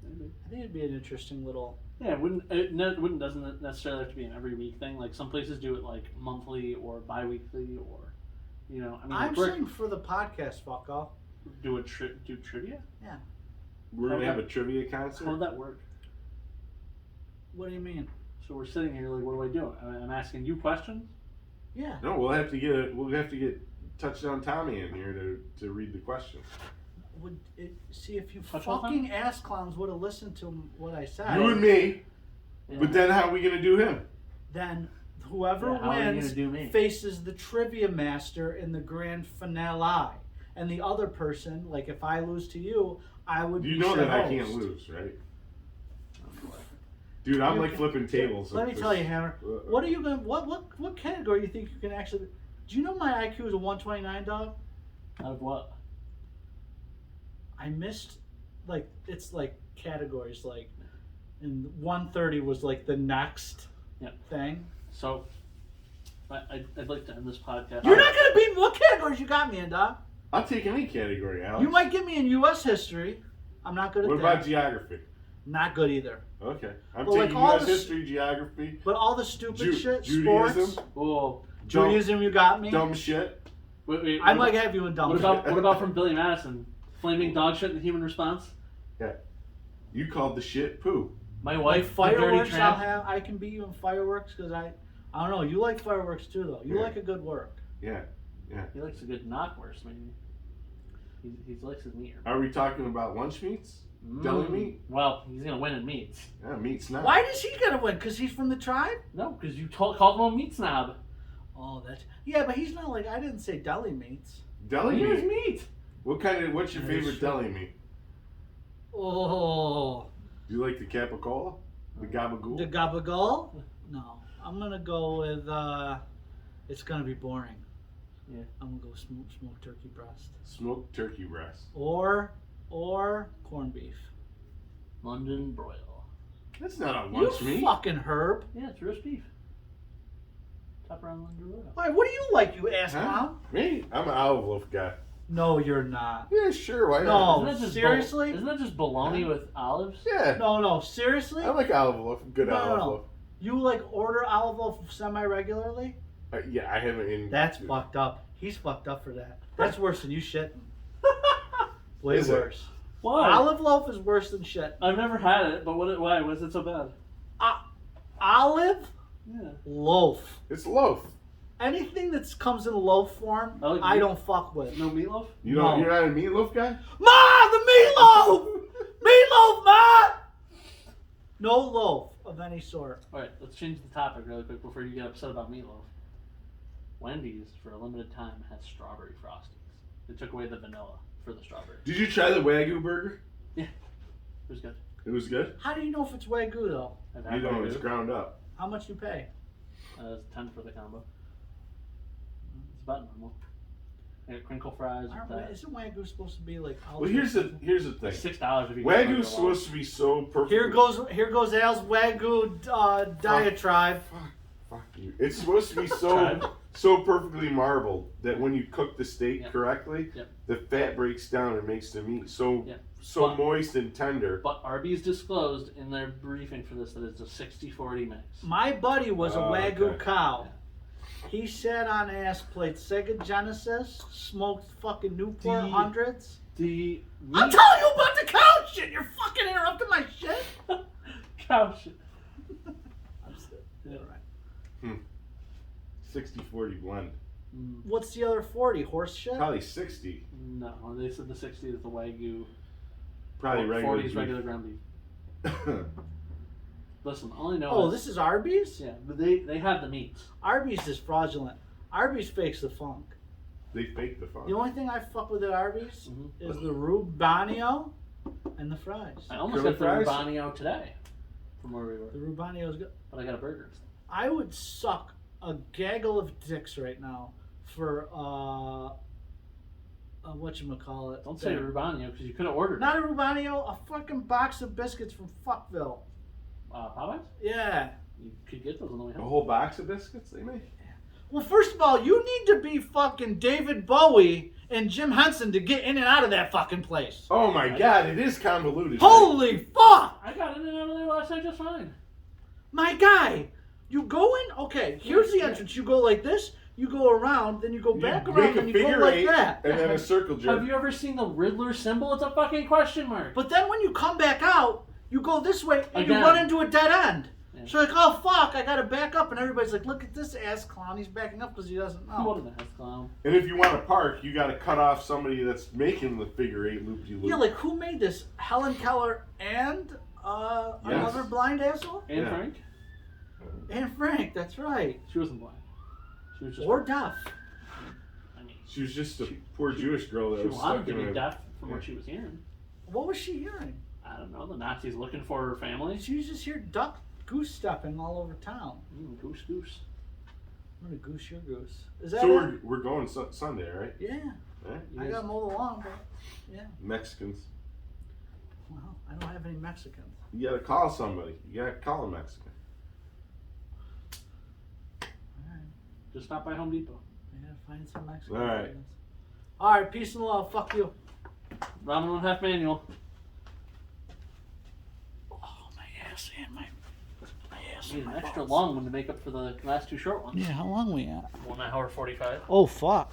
Maybe. I think it'd be an interesting little. Yeah, doesn't necessarily have to be an every week thing. Like some places do it like monthly or bi-weekly or, you know. I mean, I'm we're- saying for the podcast, fuck off. do trivia. We're gonna have a trivia concert. How would that work? What do you mean? So we're sitting here like, what do I do? I'm asking you questions. Yeah. No, we'll have to get Touchdown Tommy in here to read the question. See if you Touchdown fucking ass clowns would have listened to what I said. You and me. Yeah. But then how are we gonna do him? Then whoever Yeah, how are you wins gonna do me? faces the trivia master in the grand finale. And the other person, like if I lose to you, I would You be know said that I host. can't lose, right? Dude, I'm like flipping tables. Let with me tell you, this- Hammer. What are you gonna? What category do you think you can actually? Do you know my IQ is a 129, dog? Out of what? I missed, like it's like categories like, and 130 was like the next thing. So, I'd like to end this podcast. You're not gonna beat me. What categories you got me in, dog? I'll take any category, Alex. You might get me in U.S. history. I'm not good at What that. about geography? Not good either. Okay, I'm Well, like taking all U.S. the- history, geography, But all the stupid shit, Judaism, sports, Oh, Judaism, you got me. dumb shit. wait, I might have you in dumb. What shit. about what about from Billy Madison? Flaming dog shit in the human response. You called the shit poo. My Like wife, the dirty fireworks? tramp. I can beat you in fireworks because I don't know. You like fireworks too, though. You Yeah. like a good work. Yeah. He likes a good knockwurst, maybe. He likes his meat. Are we talking about lunch meats? Deli meat? Well, he's gonna win in meats. Yeah, meat snob. Why does he gotta win? Because he's from the tribe? No, because you called him a meat snob. Oh, that's but he's not like I didn't say deli meats. Deli He was meat. meat. What's your That is favorite true. deli meat? Oh, Do you like the capicola? The gabagool? the gabagool? No, I'm gonna go with. It's gonna be boring. Yeah. I'm gonna go smoked turkey breast Smoked turkey breast. or corned beef. London broil. That's not a lunch You meat. fucking herb. Yeah, it's roast beef. Top around London broil. All right, what do you like, you ass Huh? clown? Me? I'm an olive loaf guy. No, you're not. Yeah, sure. Why No. not? Isn't that just seriously? Isn't that just bologna with olives? Yeah. No, seriously? I like olive loaf. Good No, olive no. loaf. You like order olive loaf semi-regularly? Yeah, I haven't in. That's fucked up. He's fucked up for that. That's worse than you shitting. Way Is it? worse. Why? Olive loaf is worse than shit. I've never had it, but why was it so bad? Olive Yeah. loaf. It's loaf. Anything that comes in loaf form, I like I meat. don't fuck with. No meatloaf? You don't. No. You're not a meatloaf guy. Ma, the meatloaf! Meatloaf, ma! No loaf of any sort. All right, let's change the topic really quick before you get upset about meatloaf. Wendy's, for a limited time, has strawberry frosties. They took away the vanilla for the strawberry. Did you try the Wagyu burger? It was good. It was good. How do you know if it's Wagyu though? I've You had know, Wagyu. it's ground up. How much you pay? It's 10 for the combo. It's about normal. I got crinkle fries with that. Isn't Wagyu supposed to be like? Well, here's the thing. It's $6 if you get Wagyu's Wagyu supposed to be so perfect. Here goes Al's Wagyu diatribe. Fuck you. It's supposed to be Tribe. so perfectly marbled that when you cook the steak Yeah. correctly, Yep. the fat breaks down and makes the meat so Yeah. so moist and tender. But Arby's disclosed in their briefing for this that it's a 60-40 mix. My buddy was a Oh, Wagyu okay. cow. He sat on ass, played Sega Genesis, smoked fucking Newport D- hundreds. The I'm meat telling you about the cow shit. You're fucking interrupting my shit. cow shit. I'm still, Yeah. all right. 60-40 blend. What's the other 40? Horse shit? Probably 60. No, they said the 60 is the Wagyu. Probably regular. 40 is regular ground beef. Listen, all I know Oh, is this is Arby's? yeah, but they have the meats. Arby's is fraudulent. Arby's fakes the funk. They fake the fun. The only thing I fuck with at Arby's Mhm. is the Rubanio and the fries. I almost Curly got the fries? Rubanio today from where we were, The Rubanio's good. but I got a burger. I would suck a gaggle of dicks right now for whatchamacallit. Don't say Rubanio because you could have ordered Not a Rubanio, a fucking box of biscuits from Fuckville. Popeyes. Yeah. You could get those on the way A home. whole box of biscuits they make? Well, first of all, you need to be fucking David Bowie and Jim Henson to get in and out of that fucking place. Oh my god, it is convoluted. Holy fuck! I got in and out of there last night just fine. My guy, you go in, okay, here's the Yeah. entrance. You go like this, you go around, then you go You back make around, a and you go figure like eight that. and then a circle jerk. Have you ever seen the Riddler symbol? It's a fucking question mark. But then when you come back out, you go this way and Again. you run into a dead end. Yeah. So like, oh fuck, I gotta back up, and everybody's like, look at this ass clown, he's backing up because he doesn't know. What an ass clown. And if you want to park, you got to cut off somebody that's making the figure eight loop de loop. Yeah, like who made this? Helen Keller and another blind asshole? And Yeah. Frank? And Frank, that's right. She wasn't blind. She was just. Or deaf. I mean, She was just a poor Jewish girl that she was wanted stuck to in be a. deaf from yeah. what she was hearing. What was she hearing? I don't know. The Nazis looking for her family. She was just here goose stepping all over town. Goose, goose. I'm gonna goose your goose. Is that So it? we're going Sunday, right? Yeah. Yeah. I got mow the lawn, but yeah. Mexicans. Well, I don't have any Mexicans. You got to call somebody. You got to call a Mexican. Alright. Just stop by Home Depot. I gotta find some Mexicans. All right. Alright, peace and love. Fuck you. Ramen 1/2 manual. Oh, my ass and my ass. Need and an my extra balls. long one to make up for the last two short ones. Yeah, how long we at? 1 hour 45. Oh, fuck.